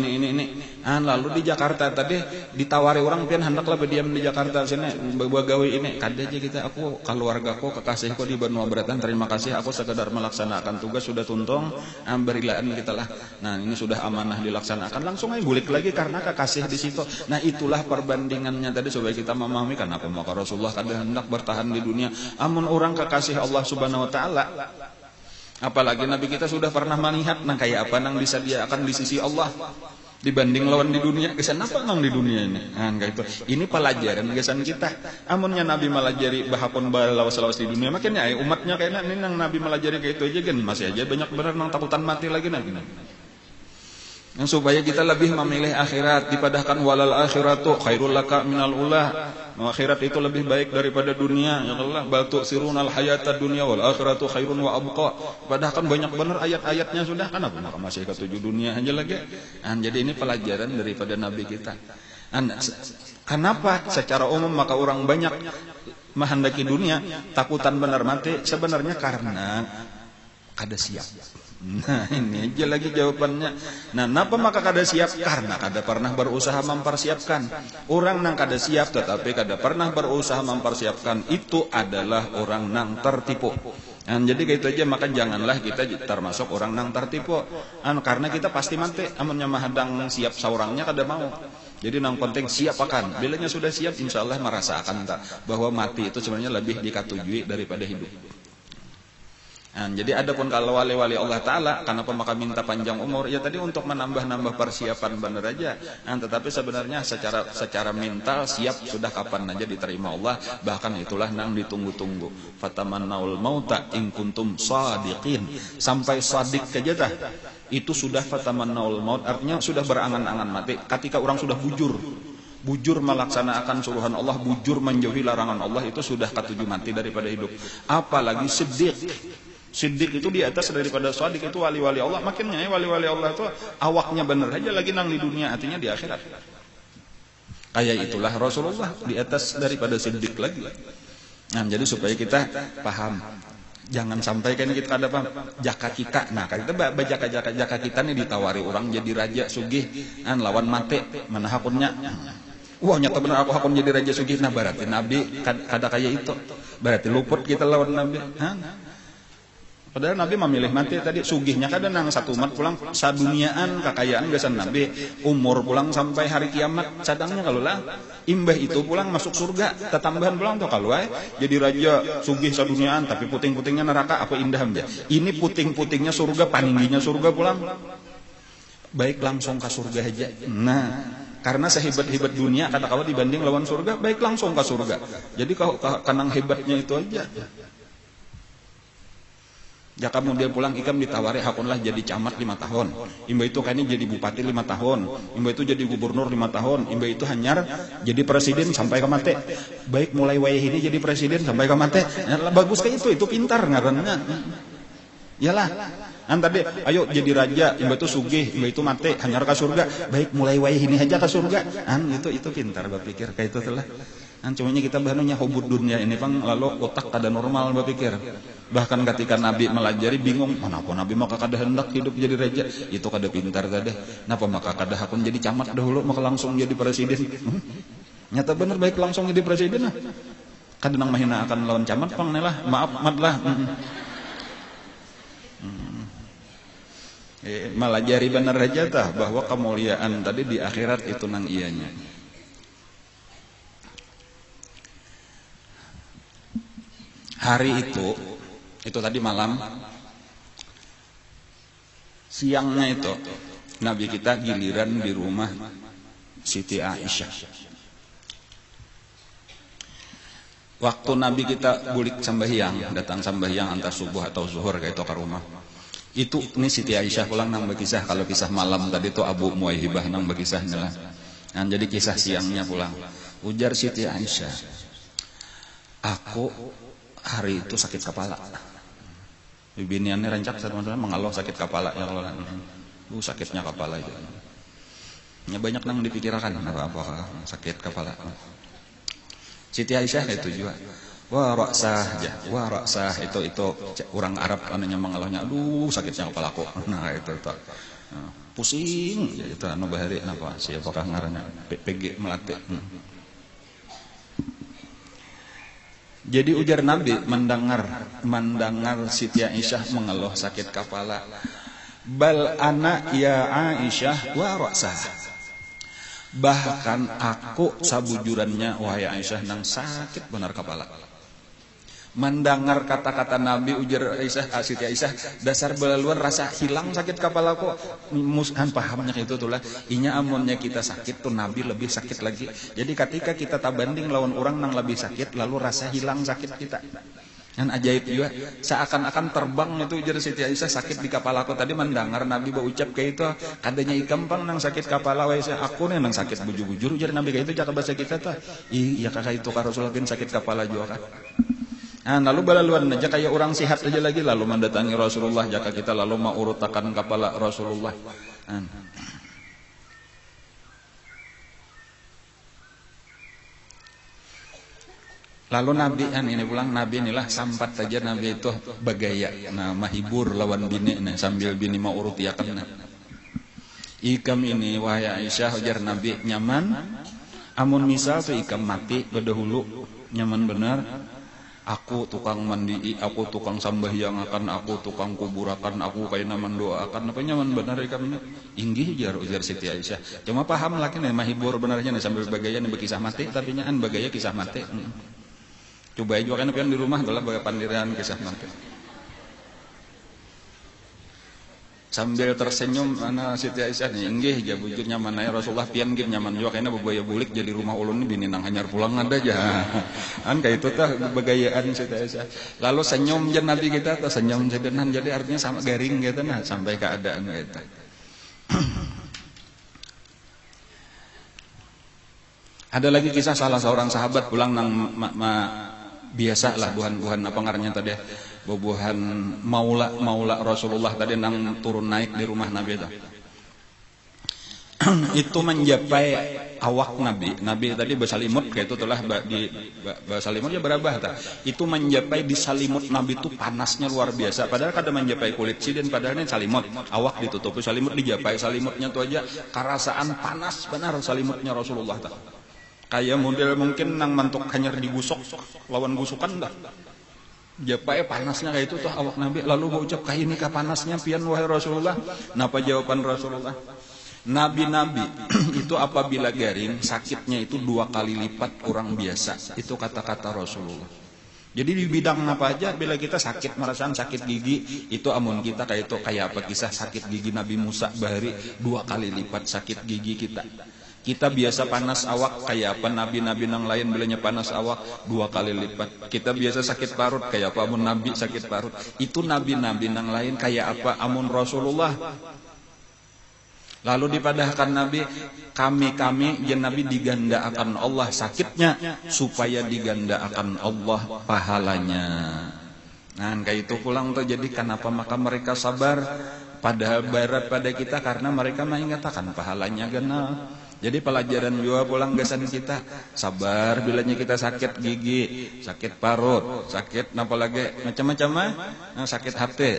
Lalu di Jakarta tadi ditawari orang pian hendaklah berdiam di Jakarta sini begawe ini. Kada aja kita, aku keluargaku, kekasihku di Benua Beratan, terima kasih, aku sekedar melaksanakan tugas sudah tuntung, berilaan kita lah. Ini sudah amanah dilaksanakan, langsung aja bulik lagi karena kekasih di situ. Itulah perbandingannya tadi supaya kita memahami kenapa maka Rasulullah kada hendak bertahan di dunia. Amun orang kekasih Allah Subhanahu wa taala, apalagi Nabi kita sudah pernah melihat kayak apa nang disediakan di sisi Allah dibanding lawan di dunia. Kesan apa nang di dunia ini? Gitu. Ini pelajaran kesan kita. Amunnya Nabi melajari bahapun balawas-lawas di dunia, makanya umatnya kayaknya ini nang Nabi melajari kayak itu aja kan masih aja banyak benar nang takutan mati lagi nanti. supaya kita lebih memilih akhirat, dipadahkan walal akhiratu khairul laka minal ula. Akhirat itu lebih baik daripada dunia. Ya Allah, bal tu'sirunal hayatad dunya wal akhiratu khairun wa abqa. Padahal banyak benar ayat-ayatnya sudah, kenapa masih ke 7 dunia aja lagi. Jadi ini pelajaran daripada Nabi kita. Kenapa secara umum maka orang banyak menghendaki dunia, takutan benar mati? Sebenarnya karena kada siap. Nah ini aja lagi jawabannya. Nah kenapa maka kada siap? Karena kada pernah berusaha mempersiapkan. Orang nang kada siap tetapi kada pernah berusaha mempersiapkan, itu adalah orang nang tertipu. Jadi gitu aja, maka janganlah kita termasuk orang nang tertipu. Karena kita pasti mati. Amunnya mahadang siap saurangnya kada mau. Jadi nang penting siap akan. Bilanya sudah siap, insya Allah merasakan bahwa mati itu sebenarnya lebih dikatujui daripada hidup. Jadi adapun kalau wali-wali Allah Ta'ala, kenapa maka minta panjang umur? Ya tadi untuk menambah-nambah persiapan benar aja. Tetapi sebenarnya secara mental siap sudah kapan aja diterima Allah. Bahkan itulah nang ditunggu-tunggu. Fatamannaul mauta in kuntum shadiqin. Sampai sadik aja dah. Itu sudah fatamannaul maut, artinya sudah berangan-angan mati. Ketika orang sudah bujur melaksanakan suruhan Allah, bujur menjauhi larangan Allah, itu sudah ketujuh mati daripada hidup. Apalagi siddiq. Siddiq itu di atas daripada shadiq, itu wali-wali Allah. Makinnya wali-wali Allah itu awaknya bener aja lagi nang di dunia, artinya di akhirat. Kayak itulah Rasulullah di atas daripada siddiq lagi. Jadi supaya kita paham, jangan sampai kan kita ada paham jaka kita. Nah kita jaka kita nih ditawari orang jadi raja sugih, lawan mate mana hakunnya. Wah nyata benar aku hakun jadi raja sugih. Nah berarti Nabi kada kayak itu, berarti luput kita lawan Nabi. Padahal Nabi memilih mati tadi, sugihnya kadang nang satu umat pulang saduniaan kekayaan biasa Nabi, umur pulang sampai hari kiamat cadangnya kalau lah, imbah itu pulang masuk surga, tetambahan pulang tuh kalau jadi raja sugih saduniaan tapi puting-putingnya neraka, apa indah aja. Ini puting-putingnya surga, paningginya surga pulang, baik langsung ke surga aja. Nah karena sehebat-hebat dunia kata-kata dibanding lawan surga, baik langsung ke surga. Jadi kalau kanang hebatnya itu aja. Ya kemudian pulang ikam ditawari hakunlah jadi camat 5 tahun. Imba itu kan jadi bupati 5 tahun. Imba itu jadi gubernur 5 tahun. Imba itu hanyar jadi presiden sampai ke mate. Baik mulai wayah ini jadi presiden sampai ke mate. Bagus kayak itu pintar ngarannya. Yalah. Tadi ayo jadi raja, imba itu sugih, imba itu mate, hanyar ke surga. Baik mulai wayah ini aja ke surga. Itu pintar berpikir kayak itu telah. Cumanya kita bahannya hubud dunia ini pang lalu otak kada normal berpikir. Bahkan ketika Nabi melajari bingung, kenapa Nabi maka kada hendak hidup jadi raja? Itu kada pintar tadi. Kenapa maka kada hakun jadi camat dahulu maka langsung jadi presiden? Nyata benar baik langsung jadi presiden lah. Kada nang mahina akan lawan camat pang nelah, maaf madlah. Melajari benar aja tah bahwa kemuliaan tadi di akhirat itu nang ianya. Hari itu tadi malam, siangnya itu Nabi kita giliran di rumah Siti Aisyah. Waktu Nabi kita bulik sambahyang, datang sambahyang antara subuh atau zuhur kayak itu ke rumah. Itu ini Siti Aisyah pulang nang berkisah, kalau kisah malam tadi itu Abu Muwaihibah nang berkisahnya lah. Jadi kisah siangnya pulang. Ujar Siti Aisyah, aku hari itu sakit kepala. Bibiniannya rancak teman-teman mengeluh sakit kepala ya Allah. Sakitnya kepala itu. Ya banyak nang dipikirkan apa sakit kepala. Siti Aisyah itu juga. Wah raksah itu orang Arab anaknya mengeluhnya. Aduh sakitnya kepalaku. Nah itu. Pusing itu anu bahari napa siapakah ngarannya PG Melati. Jadi ujar Nabi mendengar Siti Aisyah mengeluh sakit kepala. Bal ana ya Aisyah wa ra'sah. Bahkan aku sabujurannya wahai Aisyah nang sakit benar kepala. Mendengar kata-kata Nabi ujar Siti Aisyah, dasar belaluan rasa hilang sakit kepalaku. Mushan pahamnya itu tuh lah. Inya amunnya kita sakit tuh Nabi lebih sakit lagi. Jadi ketika kita tak banding lawan orang nang lebih sakit, lalu rasa hilang sakit kita. Kan ajaib juga, seakan-akan terbang itu ujar Siti Aisyah, sakit di kepala aku tadi mendengar Nabi berucap kayak itu, kadanya ikam pang nang sakit kepala wae aku nih nang sakit bujur-bujur ujar Nabi kayak itu cakap bahasa kita tuh. Iya kakak itu ka Rasulullah sakit kepala juga kan. Nah, lalu balaluan aja kayak orang sihat aja lagi lalu mendatangi Rasulullah jaka kita lalu mau urutakan kepala Rasulullah. Lalu Nabi ini pulang Nabi inilah sampat saja Nabi itu bagaya nah mahibur lawan bini nah, sambil bini mau urut ya kan ikam ini wahai Aisyah ujar Nabi nyaman amun misal tuh ikam mati berdahulu nyaman benar aku tukang mandi aku tukang sambahyang akan aku tukang kuburakan aku kayak naman doakan apa nyaman benar ikam ini inggih ujar Siti Aisyah cuma paham lagi nih mahibur benarnya nih sambil bagaya nih berkisah mati tapi nyaan bagaya kisah mati coba aja kan di rumah adalah bagai pandirian kisah mati sambil tersenyum anak Siti Aisyah nih inggih ja bujur nyaman aya Rasulullah pian gin nyaman juga kayaknya bebaya bulik jadi rumah ulun ini bini nang hanyar pulang ada aja kan kayak itu tah begayaan Siti Aisyah lalu senyum jen Nabi kita tuh senyum sedenan jadi artinya sama garing gitu nah sampai keadaan gitu ada lagi kisah salah seorang sahabat pulang nang biasa lah buhan apa ngarannya tadi buhan maula Rasulullah tadi nang turun naik di rumah Nabi itu menjapai awak Nabi tadi bersalimut kayak itu telah di bersalimut ya berabah ta itu menjapai di salimut Nabi itu panasnya luar biasa padahal kada menjapai kulit sidin padahal ini salimut awak ditutupi salimut dijapai salimutnya tuh aja karasaan panas benar salimutnya Rasulullah ta kayak model mungkin nang mantuk hanyar digusok lawan gusukan dah japai panasnya kayak itu tuh awak Nabi lalu berucap kayak ini kah panasnya pian wahai Rasulullah napa jawaban Rasulullah Nabi-nabi itu apabila garing sakitnya itu 2 kali lipat orang biasa itu kata-kata Rasulullah jadi di bidang apa aja bila kita sakit merasaan sakit gigi itu amun kita kayak itu kayak apa kisah sakit gigi Nabi Musa bahari 2 kali lipat sakit gigi kita biasa panas awak kayak apa nabi-nabi nang lain bilanya panas awak 2 kali lipat kita biasa sakit parut kayak apa amun nabi sakit parut itu nabi-nabi nang lain kayak apa amun Rasulullah lalu dipadahkan Nabi kami jen Nabi diganda akan Allah sakitnya supaya diganda akan Allah pahalanya nah kayak itu pulang tuh jadi kenapa maka mereka sabar padahal barat pada kita karena mereka mengatakan pahalanya genal. Jadi pelajaran juga pulang gasan kita sabar bilanya kita sakit gigi, sakit parut, sakit apa lagi macam-macam sakit hati.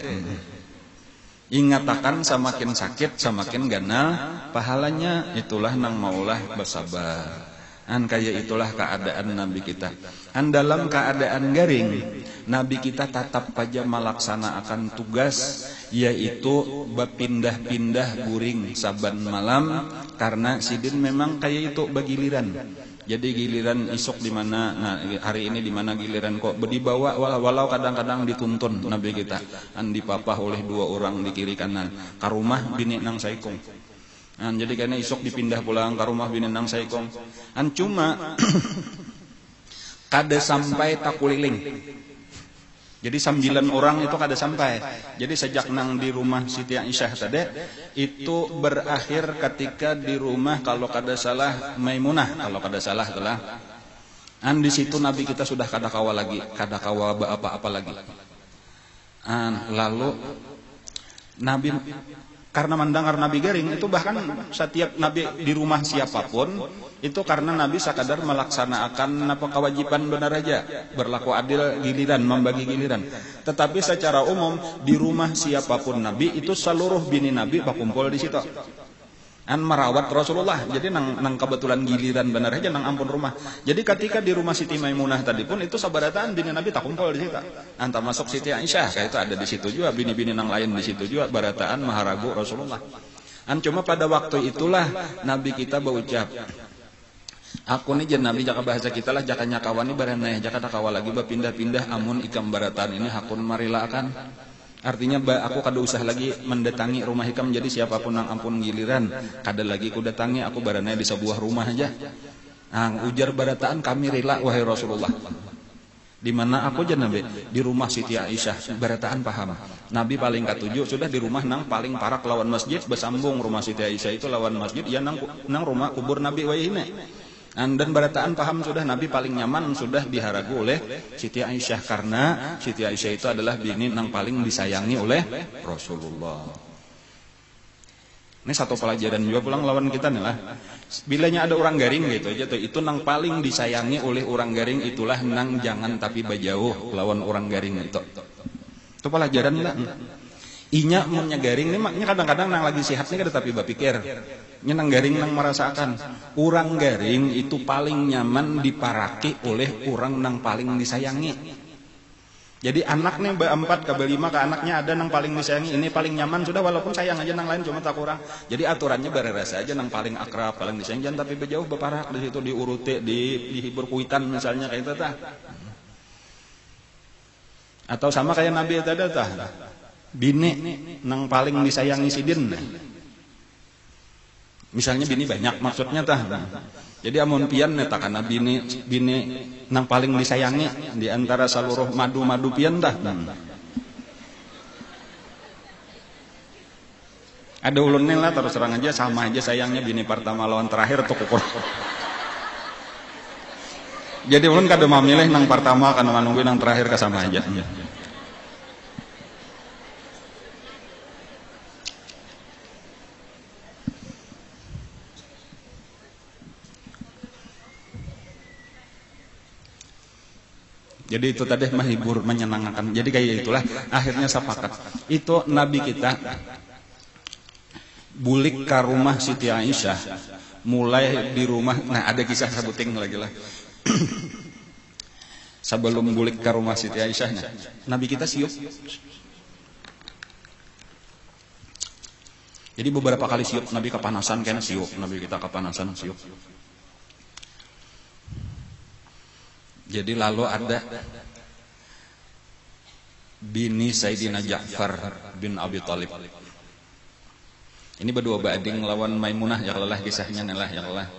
Ingatakan semakin sakit semakin ganal pahalanya itulah nang maulah bersabar. Kayak itulah keadaan Nabi kita. Dalam keadaan garing Nabi kita tetap aja melaksanakan tugas yaitu berpindah-pindah guring saban malam karena sidin memang kayak itu bagiliran. Jadi giliran isuk di mana hari ini di mana giliran kok dibawa walau kadang-kadang dituntun Nabi kita dipapah oleh 2 orang di kiri kanan ke rumah bini nang saikung. Jadi karena isuk dipindah pulang ke rumah bini nang saikung. Cuma kada sampai takuliling. Jadi 9 orang itu kada sampai. Jadi sejak nang di rumah Siti Aisyah tadi itu berakhir ketika di rumah kalau kada salah Maimunah kalau kada salah telah. Di situ Nabi kita sudah kada kawa lagi, kada kawa apa-apa lagi. Lalu Nabi karena mendengar Nabi garing itu bahkan setiap Nabi di rumah siapapun itu karena Nabi sekadar melaksanakan apa kewajiban benar aja berlaku adil giliran membagi giliran tetapi secara umum di rumah siapapun Nabi itu seluruh bini Nabi berkumpul di situ merawat Rasulullah jadi nang kebetulan giliran benar aja nang ampun rumah jadi ketika di rumah Siti Maimunah tadi pun itu sabarataan bini Nabi tak kumpul di situ antara masuk Siti Aisyah kayak itu ada di situ juga bini-bini nang lain di situ juga barataan maharagu Rasulullah cuma pada waktu itulah Nabi kita berucap aku nih jen Nabi jaka bahasa kita lah jaka nyakawani baranaya jaka takawa lagi berpindah-pindah amun ikam barataan ini hakun marila akan artinya aku kada usah lagi mendatangi rumah hikam jadi siapapun yang ampun giliran kada lagi ku datangi aku baranaya di sebuah rumah aja ujar barataan kami rela wahai Rasulullah Di mana aku aja Nabi? Di rumah Siti Aisyah. Barataan paham. Nabi paling katujuh sudah di rumah nang paling parak lawan masjid, bersambung rumah Siti Aisyah itu lawan masjid, ya nang rumah kubur Nabi wayine. Dan barataan paham sudah Nabi paling nyaman sudah diharagu oleh Siti Aisyah karena Siti Aisyah itu adalah bini nang paling disayangi oleh Rasulullah. Ini satu pelajaran juga pulang lawan kita nih lah. Bilanya ada orang garing gitu aja tuh, itu nang paling disayangi oleh orang garing itulah nang jangan tapi bajauh lawan orang garing itu. Itu pelajaran lah. Inya munnya garing nih maknya kadang-kadang nang lagi sehat nih kada tapi bapikir. Nya nang garing nang merasakan orang garing itu paling nyaman diparaki oleh orang nang paling disayangi. Jadi anak nih ke-4 ke-5 ke anaknya ada nang paling disayangi, ini paling nyaman sudah walaupun sayang aja nang lain cuma tak kurang. Jadi aturannya barerasa aja nang paling akrab, paling disayangi jangan tapi bejauh beparak di situ diuruti dihibur kuitan misalnya kayak itu tah. Atau sama kayak Nabi tadi tah. Bini nang paling disayangi sidin. Misalnya bini banyak maksudnya tah. Jadi amun pian eta kana bini nang paling disayangi di antara seluruh madu-madu pian tah. Ada ulunnya lah terus terang aja sama aja sayangnya bini pertama lawan terakhir tuh kukur. Jadi ulun kada mamilih nang pertama kana manunggu nang terakhir ka sama aja. Jadi itu tadi menghibur, menyenangkan. Jadi kayak itulah akhirnya sepakat. Itu Nabi kita bulik ke rumah Siti Aisyah. Mulai di rumah, nah ada kisah sabuting lagi lah. Sebelum bulik ke rumah Siti Aisyahnya, Nabi kita siup. Jadi beberapa kali siup, Nabi kepanasan kan siup, Nabi kita kepanasan siup. Jadi lalu ada bini Sayyidina Ja'far bin Abi Thalib. Ini berdua bading lawan Maimunah ya lelah kisahnya nelah ya lelah.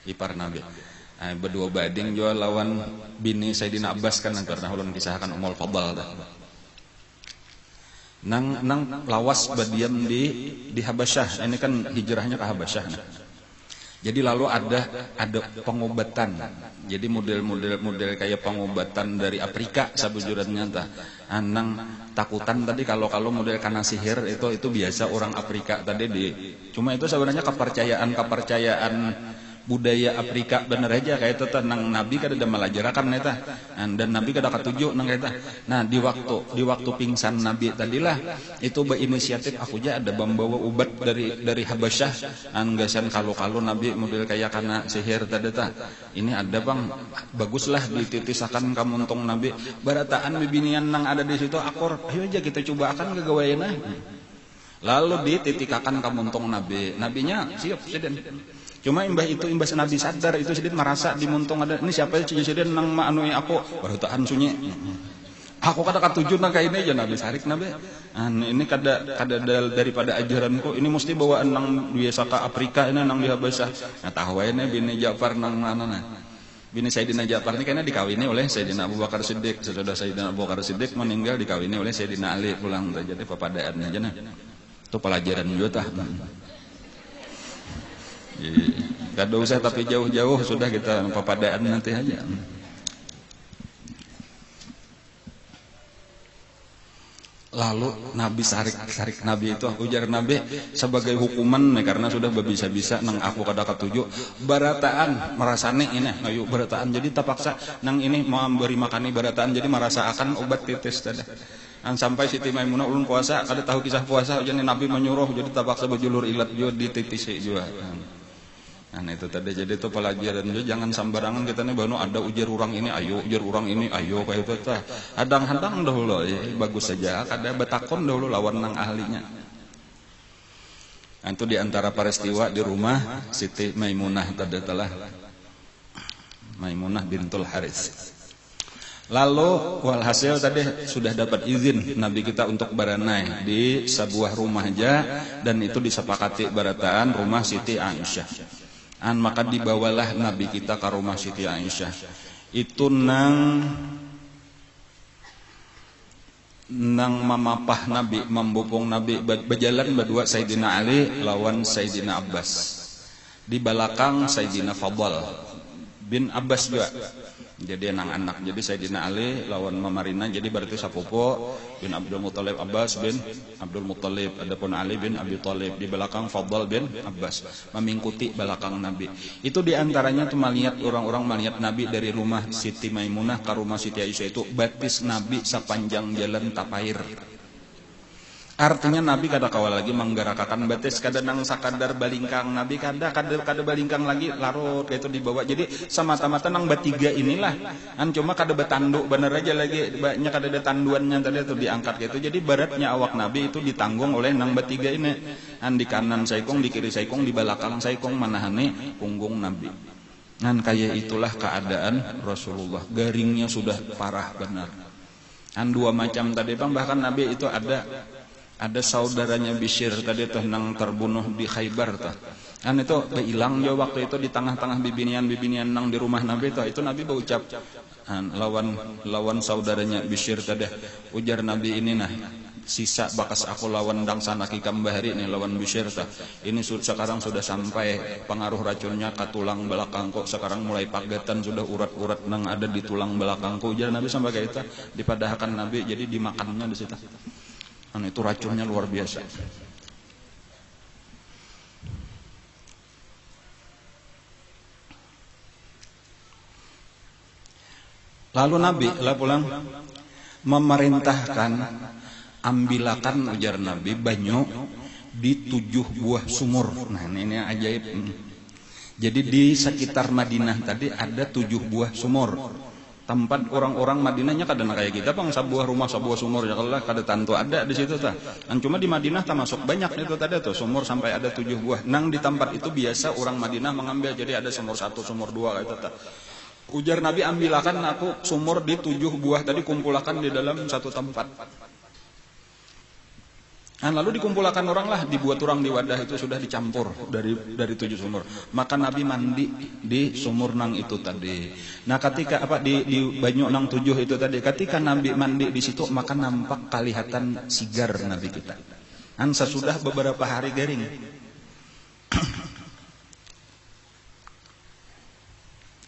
Ipar Nabi. Nah, berdua bading juga lawan bini Sayyidina Abbas kan pernah ulun kisahkan Ummul Fadl dah. Nang lawas badiam di Habasyah. Ini kan hijrahnya ke Habasyah. Nah. Jadi lalu ada pengobatan. Jadi model kayak pengobatan dari Afrika sabujurannya tah. Anang takutan tadi kalau model kana sihir itu biasa orang Afrika tadi cuma itu sebenarnya kepercayaan budaya Afrika bener aja kayak itu nang Nabi kada ada melajarakan eta dan Nabi kada katuju nang eta. Nah di waktu pingsan Nabi tadilah itu berinisiatif aku aja ada membawa obat dari Habasyah anggasan kalau Nabi model kayak kana sihir tadi tah. Ini ada Bang baguslah dititisakan kamu untung Nabi barataan bibinian nang ada di situ akor ayo aja kita coba akan kegawayeuna. Lalu dititikakan kamu untung nabinya siap sedang. Cuma imbah Nabi sadar itu sedikit merasa dimuntung ada ini siapa yang sedikit nang maanui aku baru tahan sunyi. Aku kata katujuh nang kayak ini aja Nabi sarik Nabi. Ini kada daripada ajaranku ini mesti bawa nang biasa ke Afrika ini nang di Habasyah. Nah tahu ini bini Ja'far nang mana nah. Bini Sayyidina Ja'far ini kayaknya dikawini oleh Sayyidina Abu Bakar Siddiq. Sesudah Sayyidina Abu Bakar Siddiq meninggal dikawini oleh Sayyidina Ali pulang jadi pepadaan aja nah. Itu pelajaran juga tah. Gak usah tapi jauh-jauh sudah kita pepadaan nanti aja. Lalu Nabi sarik Nabi itu ujar Nabi sebagai hukuman karena sudah bisa nang aku kada katuju barataan merasane ini ayo barataan jadi terpaksa nang ini mau beri makani barataan jadi merasa akan obat titis tadi. Sampai Siti Maimunah ulun puasa kada tahu kisah puasa jadi Nabi menyuruh jadi terpaksa bejulur ilat juga dititisi juga. Nah itu tadi jadi itu pelajaran juga jangan sembarangan kita nih baru ada ujar orang ini ayo kayak itu tah hadang-hadang dahulu ya bagus saja kada betakon dahulu lawan nang ahlinya. Nah, itu diantara peristiwa di rumah Siti Maimunah tadi telah Maimunah bintul Haris. Lalu walhasil tadi sudah dapat izin Nabi kita untuk beranai di sebuah rumah aja dan itu disepakati barataan rumah Siti Aisyah. Maka dibawalah Nabi kita ke rumah Siti Aisyah. itu nang mamapah Nabi, membopong Nabi, berjalan berdua Sayyidina Ali lawan Sayyidina Abbas. Di belakang Sayyidina Fadl bin Abbas juga. Jadi anak-anak. Jadi Sayyidina Ali lawan Mamarina, jadi berarti sapopo bin Abdul Muthalib Abbas bin Abdul Muthalib. Adapun Ali bin Abi Thalib di belakang Fadl bin Abbas, memingkuti belakang Nabi. Itu diantaranya tuh melihat orang-orang melihat Nabi dari rumah Siti Maimunah ke rumah Siti Aisyah itu batis Nabi sepanjang jalan tapair. Artinya Nabi kada kawal lagi menggerakkan batis, kada nang sakadar balingkang Nabi kada balingkang lagi larut itu dibawa. Jadi semata-mata nang batiga inilah cuma kada betanduk bener aja lagi banyak kada ada tanduannya tadi itu diangkat gitu. Jadi beratnya awak Nabi itu ditanggung oleh nang batiga ini. Di kanan saikong, di kiri saikong, di belakang saikong manahane punggung Nabi. Kayak itulah keadaan Rasulullah. Garingnya sudah parah benar. Dua macam tadi bang, bahkan Nabi itu ada saudaranya Bishr tadi tuh nang terbunuh di Khaybar tuh. Itu hilang dia waktu itu di tengah-tengah bibinian nang di rumah Nabi tuh. Itu Nabi berucap lawan saudaranya Bishr tadi. Ujar Nabi ini nah, sisa bakas aku lawan dang sana kikam bahari nih lawan Bishr tuh. Ini sekarang sudah sampai pengaruh racunnya ke tulang belakangku. Sekarang mulai pagatan sudah urat-urat nang ada di tulang belakangku. Ujar Nabi sampai kayak itu dipadahkan Nabi jadi dimakannya di situ. Itu racunnya luar biasa. Lalu Nabi pulang memerintahkan ambilakan ujar Nabi banyu di 7 buah sumur. Nah ini ajaib. Jadi di sekitar Madinah tadi ada 7 buah sumur. Tempat orang-orang Madinahnya kadang kayak kita bang, sebuah rumah sebuah sumur ya kalau kada tantu ada di situ tah. Cuma di Madinah termasuk banyak itu tadi tuh sumur sampai ada 7 buah. Nang di tempat itu biasa orang Madinah mengambil, jadi ada sumur 1, sumur 2 kayak itu tah. Ujar Nabi ambilakan aku sumur di 7 buah tadi, kumpulakan di dalam satu tempat. Lalu dikumpulkan orang lah, dibuat orang di wadah itu sudah dicampur dari 7 sumur. Maka Nabi mandi di sumur nang itu tadi. Nah ketika di banyu nang 7 itu tadi, ketika Nabi mandi di situ maka nampak kelihatan sigar Nabi kita. Sesudah beberapa hari garing.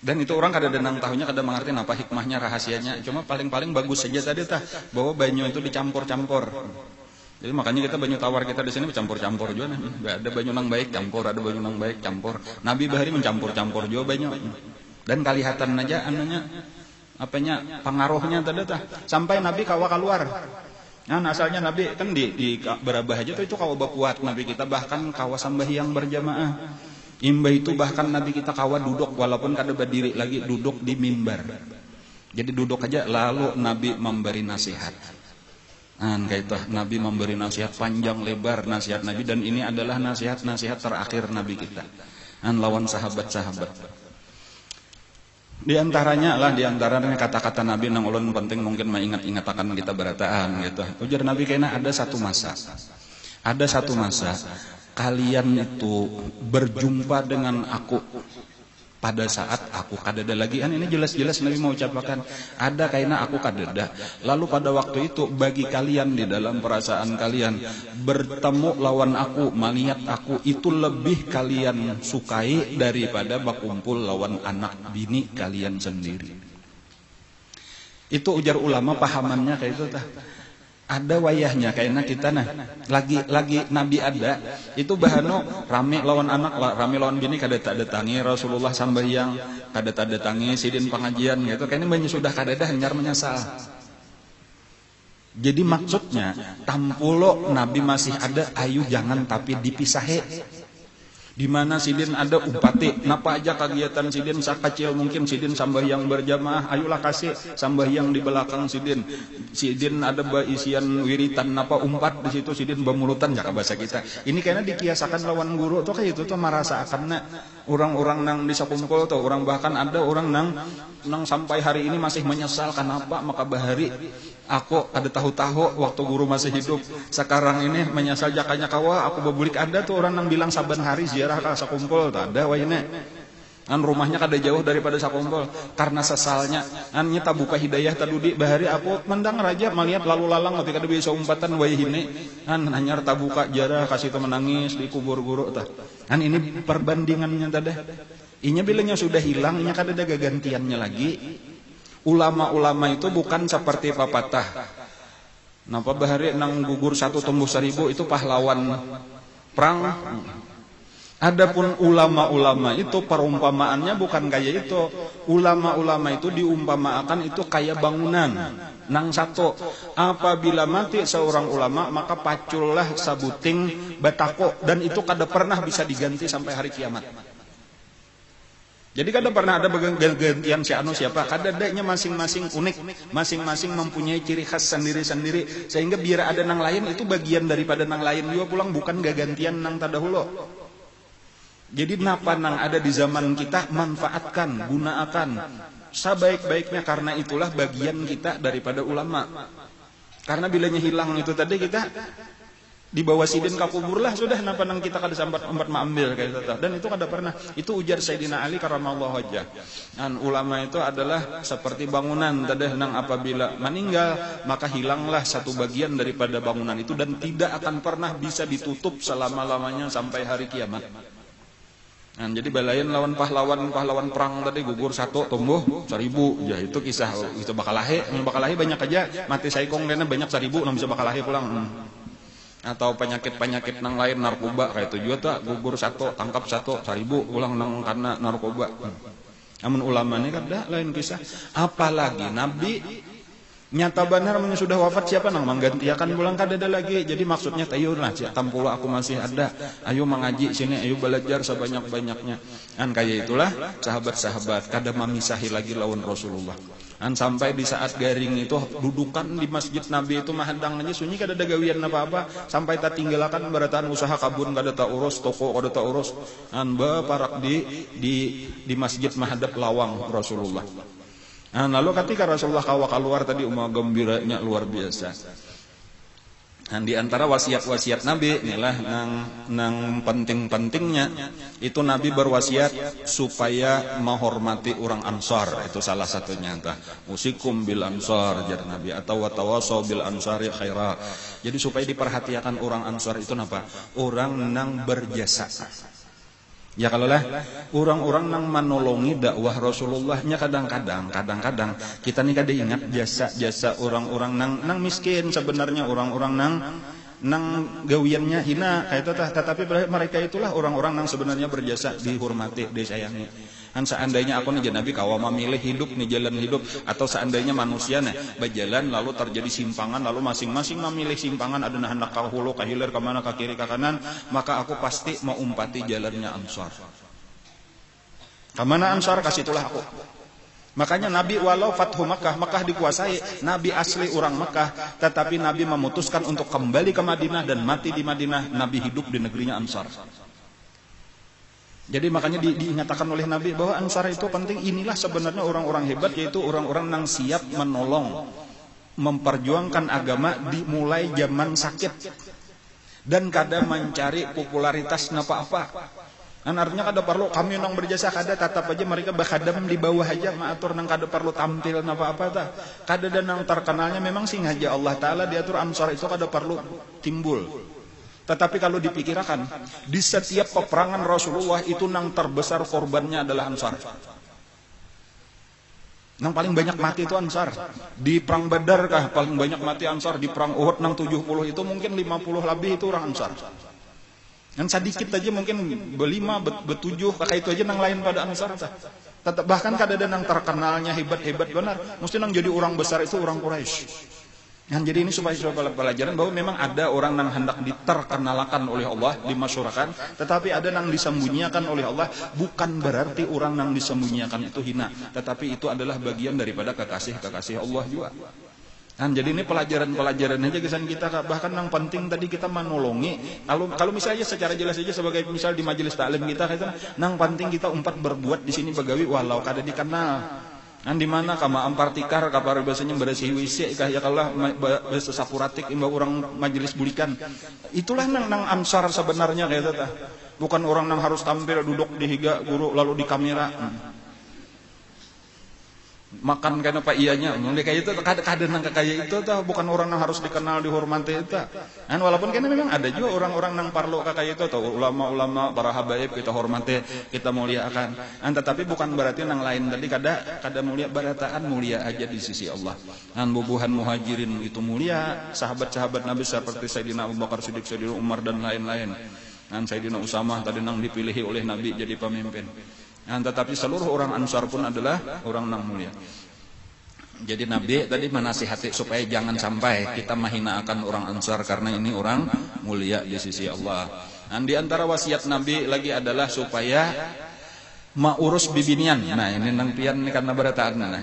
Dan itu orang kada denang tahunya, kada mengerti apa hikmahnya, rahasianya. Cuma paling-paling bagus saja tadi tah, bahwa banyu itu dicampur-campur. Jadi makanya kita banyu tawar kita di sini mencampur-campur juga. Enggak ada banyu nang baik campur, ada banyu nang baik campur. Nabi bahari mencampur-campur juga banyu. Dan kelihatan aja pengaruhnya tadi tah. Sampai Nabi kawa keluar. Asalnya Nabi kan di berabah aja tuh itu kawa bakuat Nabi kita, bahkan kawa sambahyang berjamaah. Imba itu bahkan Nabi kita kawa duduk walaupun kada berdiri lagi, duduk di mimbar. Jadi duduk aja lalu Nabi memberi nasihat. Kayak itu Nabi memberi nasihat panjang lebar nasihat Nabi, dan ini adalah nasihat terakhir Nabi kita lawan sahabat-sahabat. Di antaranya kata-kata Nabi nang ulun penting mungkin mengingat-ingat akan kita berataan gitu. Ujar Nabi kayaknya ada satu masa kalian itu berjumpa dengan aku pada saat aku kadada lagi. Ini jelas-jelas Nabi mau ucapkan ada kayaknya aku kadada. Lalu pada waktu itu bagi kalian di dalam perasaan kalian bertemu lawan aku, melihat aku itu lebih kalian sukai daripada berkumpul lawan anak bini kalian sendiri. Itu ujar ulama pahamannya kayak itu tah. Ada wayahnya kayaknya kita lagi Nabi ada itu bahano rame lawan anak, rame lawan bini kada tak datangi Rasulullah sambayang, kada tak datangi sidin pengajian gitu, kayaknya banyak sudah kada dah hanyar menyesal. Jadi maksudnya tampulo Nabi masih ada, ayu jangan tapi dipisahe. Di mana sidin ada upati, napa aja kegiatan sidin sakacil mungkin sidin sambahyang berjamaah, ayolah kasih sambahyang di belakang sidin. Sidin ada isian wiritan napa umpat di situ sidin bamulutan jaka bahasa kita. Ini kayaknya dikiasakan lawan guru tuh kayak itu tuh merasa akan orang-orang nang bisa kumpul tuh, orang bahkan ada orang nang sampai hari ini masih menyesal kenapa maka bahari aku ada tahu-tahu waktu guru masih hidup, sekarang ini menyesal jakanya kawa aku bebulik. Ada tuh orang yang bilang saban hari ziarah ka sakumpul tak ada wayne. rumahnya kada jauh daripada sakumpul karena sesalnya nya tabuka hidayah tadudi bahari aku mendang raja melihat lalu lalang ketika ada bisa umpatan wayhine hanyar tabuka jarah kasih itu menangis di kubur guru tah ini perbandingannya tadi inya bilanya sudah hilang inya kada ada gantiannya lagi. Ulama-ulama itu bukan seperti papatah napa bahari nang gugur 1 tumbuh 1000 itu pahlawan perang. Adapun ulama-ulama itu perumpamaannya bukan kayak itu. Ulama-ulama itu diumpamakan itu kayak bangunan. Nang satu, apabila mati seorang ulama maka pacullah sabuting batako dan itu kada pernah bisa diganti sampai hari kiamat. Jadi kada pernah ada gantian si anu siapa. Kada adanya masing-masing unik, masing-masing mempunyai ciri khas sendiri-sendiri sehingga biar ada nang lain itu bagian daripada nang lain juga pulang bukan gantian nang tadahulu. Jadi napa nang ada di zaman kita manfaatkan, gunakan sebaik-baiknya karena itulah bagian kita daripada ulama. Karena bilanya hilang itu tadi kita dibawa sidin ke kubur lah sudah napa nang kita kada sambat ambil kayak gitu. Dan itu kada pernah. Itu ujar Sayyidina Ali karramallahu wajhah. Dan ulama itu adalah seperti bangunan tadi nang apabila meninggal maka hilanglah satu bagian daripada bangunan itu dan tidak akan pernah bisa ditutup selama-lamanya sampai hari kiamat. Nah, jadi balayan lawan pahlawan perang tadi gugur 1 tumbuh 1000 ya itu kisah itu bakalahe banyak aja mati saikong kena banyak 1000 nang bisa bakalahe pulang. Atau penyakit nang lain narkoba kayak itu juga tak gugur 1 tangkap 1000 ulang nang karena narkoba. Namun ulama ini kada lain kisah apalagi nabi nyata benar sudah wafat siapa nang menggantikan pulang kada ada lagi. Jadi maksudnya tayo lah tampulu aku masih ada. Ayo mengaji sini, ayo belajar sebanyak-banyaknya. Kan kayak itulah sahabat-sahabat kada memisahi lagi lawan Rasulullah. Kan sampai di saat garing itu dudukan di masjid Nabi itu mahadang aja sunyi kada ada gawian apa-apa sampai tak tinggalkan barataan usaha kabun kada tak urus toko kada tak urus. Kan parak di masjid mahadap lawang Rasulullah. Nah, lalu ketika Rasulullah keluar tadi gembiranya luar biasa. Dan di antara wasiat-wasiat Nabi inilah nang penting-pentingnya itu Nabi berwasiat supaya menghormati orang Ansar. Itu salah satunya entah usikum bil ansar jar Nabi atau watawasau bil ansari khaira. Jadi supaya diperhatikan orang Ansar itu apa? Orang nang berjasa. Ya kalau lah orang-orang nang menolongi dakwah Rasulullahnya kadang-kadang kita nih kada ingat jasa orang-orang nang miskin sebenarnya orang-orang nang gawiannya hina kayak itu tetapi mereka itulah orang-orang nang sebenarnya berjasa dihormati disayangi. Kan seandainya aku nih Nabi kawama milih hidup nih jalan hidup atau seandainya manusia nih berjalan lalu terjadi simpangan lalu masing-masing memilih simpangan ada hendak ka hulu ka hilir ka mana ka kiri ka kanan maka aku pasti mau umpati jalannya Ansar. Ka mana Ansar kasih itulah aku. Makanya Nabi walau Fathu Makkah dikuasai, Nabi asli orang Makkah, tetapi Nabi memutuskan untuk kembali ke Madinah dan mati di Madinah, Nabi hidup di negerinya Ansar. Jadi makanya diingatkan oleh Nabi bahwa Ansar itu penting. Inilah sebenarnya orang-orang hebat yaitu orang-orang yang siap menolong, memperjuangkan agama dimulai zaman sakit dan kadang mencari popularitas apa-apa. Kan artinya kada perlu kami nang berjasa kada tetap aja mereka berkhadam di bawah aja maatur nang kada perlu tampil apa-apa ta. Kada dan nang terkenalnya memang sing aja Allah taala diatur Ansar itu kada perlu timbul. Tetapi kalau dipikirkan di setiap peperangan Rasulullah itu nang terbesar korbannya adalah Ansar. Nang paling banyak mati itu Ansar. Di perang Badar kah paling banyak mati Ansar, di perang Uhud nang 70 itu mungkin 50 lebih itu orang Ansar. Yang sedikit aja mungkin berlima, betujuh, kakak itu aja nang lain pada Ansar. Tetap bahkan kadang nang terkenalnya hebat-hebat benar, mesti nang jadi orang besar itu orang Quraisy. Yang jadi ini supaya pelajaran bahwa memang ada orang yang hendak diterkenalkan oleh Allah, dimasyhurkan, tetapi ada yang disembunyikan oleh Allah. Bukan berarti orang yang disembunyikan itu hina, tetapi itu adalah bagian daripada kekasih Allah juga. Kan jadi ini pelajaran aja kesan kita. Bahkan yang penting tadi kita menolongi. Kalau misalnya secara jelas saja sebagai misal di majelis taklim kita, yang penting kita umpat berbuat di sini begawi walau kada dikenal. An di mana kama ampartikar kapar biasanya bersih WC kah ya kalah bahasa sapuratik imba orang majelis bulikan. Itulah nang Ansar sebenarnya kayak tah. Bukan orang nang harus tampil duduk di higa guru lalu di kamera. Makan karena pak ianya kayak itu kadang kayak itu tuh bukan orang yang harus dikenal dihormati itu kan walaupun kan memang ada juga orang-orang yang parlo kayak itu atau ulama-ulama para habaib kita hormati kita muliakan tetapi bukan berarti yang lain tadi kada mulia barataan mulia aja di sisi Allah kan bubuhan muhajirin itu mulia sahabat-sahabat Nabi seperti Sayyidina Abu Bakar Siddiq Sayyidina Umar dan lain-lain kan Sayyidina Usamah tadi nang dipilih oleh Nabi jadi pemimpin. Tetapi seluruh orang Ansar pun adalah orang yang mulia. Jadi Nabi tadi menasihati supaya jangan sampai kita menghinakan orang Ansar karena ini orang mulia di sisi Allah. Dan di antara wasiat Nabi lagi adalah supaya ma'urus bibinian. Nah ini nang pian karena berataan. Nah,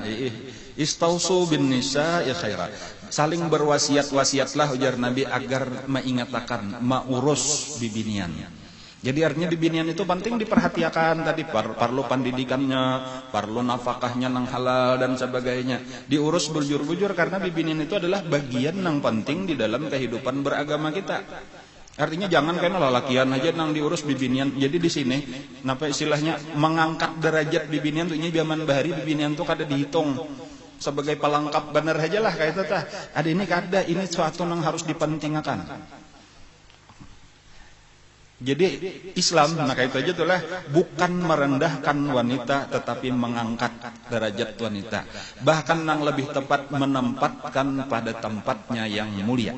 istausu bin nisa ya khaira. Saling berwasiat-wasiatlah ujar Nabi agar mengingatakan ma'urus bibinian. Jadi artinya bibinian itu penting diperhatikan tadi perlu pendidikannya, perlu nafkahnya nang halal dan sebagainya. Diurus bujur-bujur karena bibinian itu adalah bagian yang penting di dalam kehidupan beragama kita. Artinya jangan kena lalakian aja nang diurus bibinian. Jadi di sini napa istilahnya mengangkat derajat bibinian tuh ini zaman bahari bibinian tuh kada dihitung sebagai pelengkap bener aja lah kayak itu tah. Ada ini kada ini suatu yang harus dipentingkan. Jadi Islam, nah kayak itu aja tuh lah, bukan merendahkan wanita tetapi mengangkat derajat wanita. Bahkan yang lebih tepat menempatkan pada tempatnya yang mulia.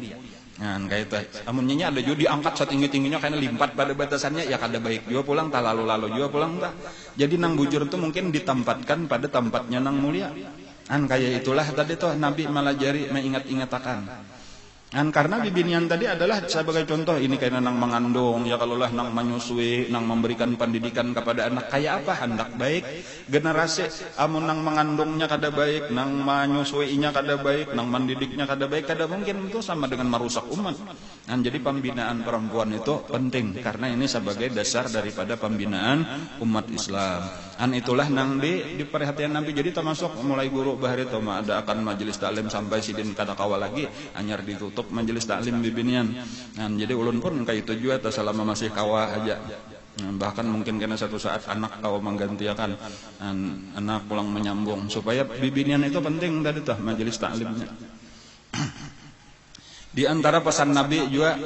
Nah kayak itu. Amunnya ada juga diangkat setinggi-tingginya karena limpat pada batasannya ya kada baik juga pulang tak lalu-lalu juga pulang tak. Jadi nang bujur itu mungkin ditempatkan pada tempatnya nang mulia. Kan kayak itulah tadi tuh Nabi melajari mengingat-ingatakan. Dan karena bibinian tadi adalah sebagai contoh ini kayak nang mengandung ya kalau lah nang menyusui nang memberikan pendidikan kepada anak kayak apa hendak baik generasi amun nang mengandungnya kada baik nang menyusuinya kada baik nang mendidiknya kada baik kada mungkin itu sama dengan merusak umat. Dan jadi pembinaan perempuan itu penting karena ini sebagai dasar daripada pembinaan umat Islam. Dan itulah nang di perhatian Nabi jadi termasuk mulai guru bahari itu ada akan majelis taklim sampai sidin kada kawal lagi anyar ditutup majelis taklim bibinian. Nah, jadi ulun pun kayak itu juga selama masih kawa aja. Nah, bahkan mungkin karena satu saat anak kawa menggantikan anak pulang menyambung supaya bibinian itu penting tadi tuh majelis taklimnya. Di antara pesan Nabi juga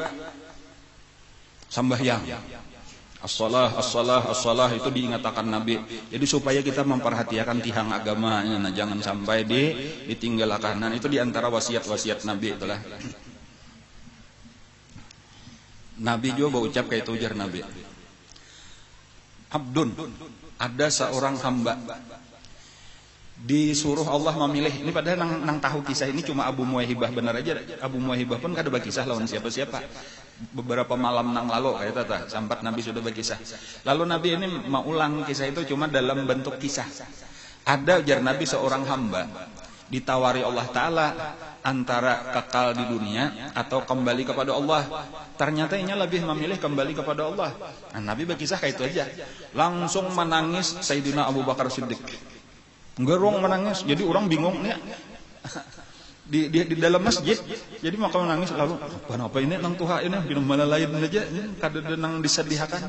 sambahyang. As-salah itu diingatkan Nabi. Jadi supaya kita memperhatikan tihang agamanya, nah jangan sampai ditinggalkan. Nah, itu diantara wasiat-wasiat Nabi itulah. Nabi juga berucap kayak itu ujar Nabi. Abdun, ada seorang hamba disuruh Allah memilih. Ini padahal nang tahu kisah ini cuma Abu Muwaihibah benar aja. Abu Muwaihibah pun kada berkisah lawan siapa-siapa. Beberapa malam nang lalu kayak tata sampai Nabi sudah berkisah. Lalu Nabi ini mau ulang kisah itu cuma dalam bentuk kisah. Ada ujar Nabi seorang hamba ditawari Allah Ta'ala antara kekal di dunia atau kembali kepada Allah. Ternyata ini lebih memilih kembali kepada Allah. Nah, Nabi berkisah kayak itu aja. Langsung menangis Sayyidina Abu Bakar Siddiq. Gerong menangis, jadi orang bingung nih di dalam masjid, jadi maka menangis lalu kenapa ini nang Tuhan ini di mana lain aja kada nang disediakan.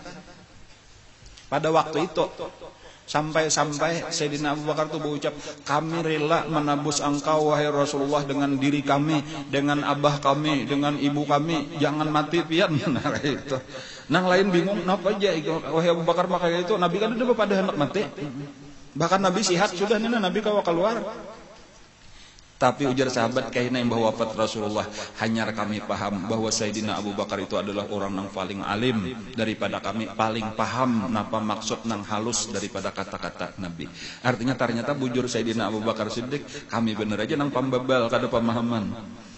Pada waktu itu sampai Sayyidina Abu Bakar itu berucap, kami rela menebus engkau wahai Rasulullah dengan diri kami, dengan abah kami, dengan ibu kami, jangan mati pian. Nah itu. Nang lain bingung, kenapa aja wahai Abu Bakar maka itu Nabi kan udah pada hendak mati. Bahkan Nabi sihat sudah nih Nabi kawa keluar. Tapi ujar sahabat kayaknya yang bahwa wafat Rasulullah hanya kami paham bahwa Sayyidina Abu Bakar itu adalah orang yang paling alim daripada kami, paling paham napa maksud nang halus daripada kata-kata Nabi. Artinya ternyata bujur Sayyidina Abu Bakar Siddiq kami bener aja nang pambabal kada pemahaman.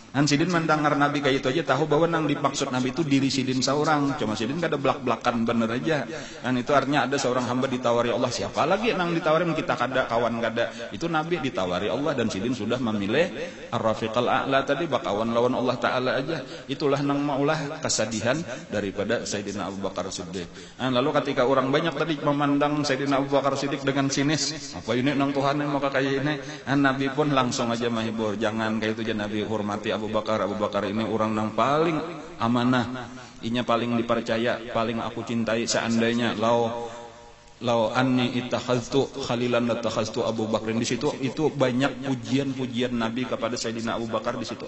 Sidin mendengar Nabi kayak itu aja tahu bahwa nang dimaksud Nabi itu diri Sidin seorang. Cuma Sidin gak ada belak-belakan bener aja. Itu artinya ada seorang hamba ditawari Allah. Siapa lagi nang ditawarin kita kada kawan kada. Itu Nabi ditawari Allah dan Sidin sudah memilih Ar-Rafiqal A'la tadi bakawan lawan Allah Ta'ala aja. Itulah nang maulah kesedihan daripada Sayyidina Abu Bakar Siddiq. Lalu ketika orang banyak tadi memandang Sayyidina Abu Bakar Siddiq dengan sinis, apa ini nang Tuhan yang maka kayak ini, Nabi pun langsung aja menghibur, jangan kayak itu aja Nabi, hormati Abu Bakar ini orang yang paling amanah, inya paling dipercaya, paling aku cintai. Seandainya lau anni ittakhadtu khalilan latakhadtu Abu Bakrin. Di situ itu banyak pujian-pujian Nabi kepada Sayyidina Abu Bakar di situ.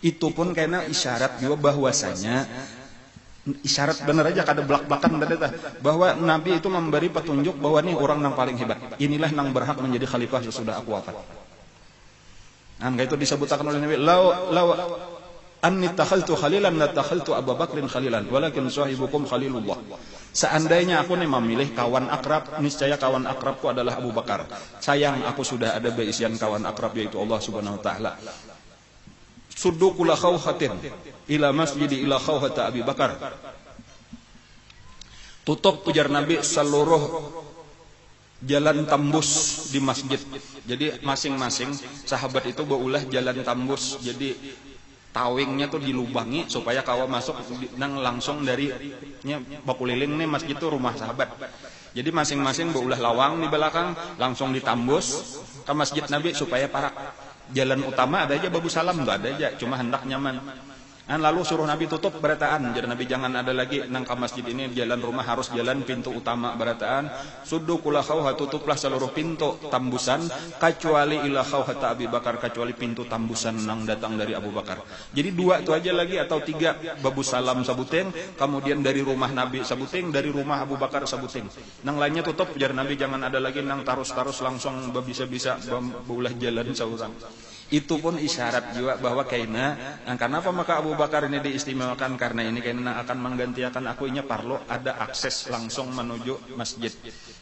Itu pun karena isyarat juga bahwasanya isyarat benar aja kada belak-belakan bahwa Nabi itu memberi petunjuk bahwa nih orang yang paling hebat. Inilah yang berhak menjadi khalifah sesudah aku wafat. Itu disebutkan oleh Nabi, lau anni takhaltu khalilan la takhaltu Abu Bakrin khalilan walakin sahibukum khalilullah. Seandainya aku nih memilih kawan akrab, niscaya kawan akrabku adalah Abu Bakar. Sayang aku sudah ada beisian kawan akrab yaitu Allah Subhanahu wa taala. Suddu kula khawhatin ila masjidi ila khawhata Abi Bakar. Tutup ujar Nabi seluruh jalan tembus di masjid. Jadi masing-masing sahabat itu beulah jalan tembus. Jadi tawingnya tuh dilubangi supaya kawa masuk nang langsung dari bakuliling nih masjid itu rumah sahabat. Jadi masing-masing beulah lawang di belakang langsung ditambus ke masjid Nabi supaya parak. Jalan utama ada aja babu salam tuh ada aja, cuma hendak nyaman. Lalu suruh Nabi tutup berataan. Jadi Nabi jangan ada lagi nang ke masjid ini jalan rumah, harus jalan pintu utama berataan. Suddu kula khawha, tutuplah seluruh pintu tambusan kecuali ila khawhata Abi Bakar, kecuali pintu tambusan nang datang dari Abu Bakar. Jadi dua itu aja lagi atau tiga babu salam sabuting, kemudian dari rumah Nabi sabuting, dari rumah Abu Bakar sabuting. Nang lainnya tutup jar Nabi jangan ada lagi nang tarus-tarus langsung bisa-bisa beulah jalan saurang. Itu pun isyarat juga bahwa kaina kenapa maka Abu Bakar ini diistimewakan, karena ini kaina akan menggantikan aku, ini perlu ada akses langsung menuju masjid.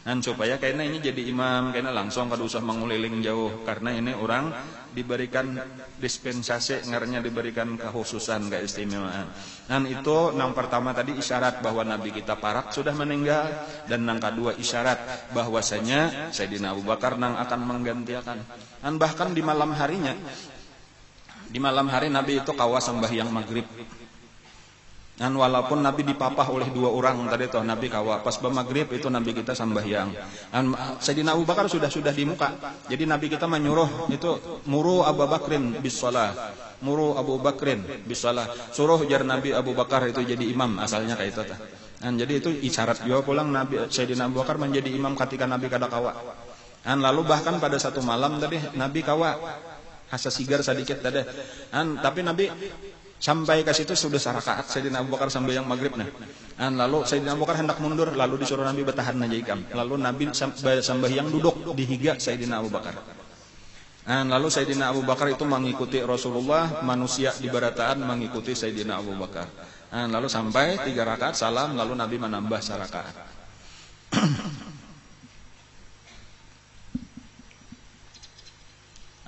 Dan supaya kaina ini jadi imam, kaina langsung kada usah menguliling jauh, karena ini orang diberikan dispensasi, ngarnya diberikan kekhususan, keistimewaan. Dan itu yang pertama tadi isyarat bahwa Nabi kita parak sudah meninggal, dan yang kedua isyarat bahwasanya Sayyidina Abu Bakar nang akan menggantikan. Dan bahkan di malam harinya, di malam hari Nabi itu kawa sembahyang maghrib. Dan walaupun Nabi dipapah oleh dua orang tadi toh Nabi kawa pas maghrib itu Nabi kita sembahyang. Dan Sayyidina Abu Bakar sudah di muka. Jadi Nabi kita menyuruh itu muru Abu Bakrin bis shalah. Muru Abu Bakrin bis shalah. Suruh jar Nabi Abu Bakar itu jadi imam, asalnya kayak itu tah. Dan jadi itu isyarat juga pulang Nabi Sayyidina Abu Bakar menjadi imam ketika Nabi kada kawa. Dan lalu bahkan pada satu malam tadi Nabi kawa hasa sigar sedikit tadi. Tapi Nabi sampai ke situ sudah sarakaat Sayyidina Abu Bakar sampai yang maghrib nah. Lalu Sayyidina Abu Bakar hendak mundur, lalu disuruh Nabi bertahan aja ikam. Lalu Nabi sampai yang duduk di higa Sayyidina Abu Bakar. Lalu Sayyidina Abu Bakar itu mengikuti Rasulullah, manusia di barataan mengikuti Sayyidina Abu Bakar. Lalu sampai 3 rakaat salam, lalu Nabi menambah sarakaat.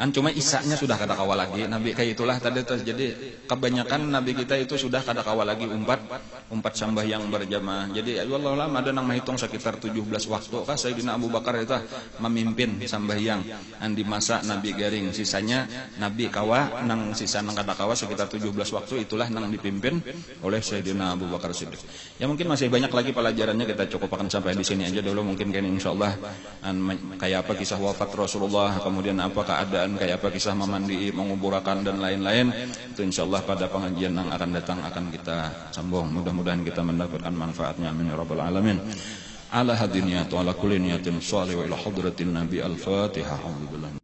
Cuma isaknya sudah kada kawal lagi Nabi kayak itulah tadi. Jadi kebanyakan Nabi kita itu sudah kada kawal lagi umpat sembahyang berjamaah. Jadi wallahu alam ada nang menghitung sekitar 17 waktu kah Sayyidina Abu Bakar itu memimpin sembahyang di masa Nabi garing. Sisanya Nabi kawa nang sisa nang kada kawa sekitar 17 waktu, itulah nang dipimpin oleh Sayyidina Abu Bakar Siddiq. Ya mungkin masih banyak lagi pelajarannya, kita cukupkan sampai di sini aja dulu mungkin kan insyaallah. Kayak apa kisah wafat Rasulullah, kemudian apa keadaan, kayak apa kisah memandi, menguburakan dan lain-lain, itu insyaallah pada pengajian yang akan datang akan kita sambung. Mudah-mudahan kita mendapatkan manfaatnya, amin ya rabbal alamin. Ala hadiniyatu ala kulli niyatin shalih wa ila hadratin nabi al-fatihah.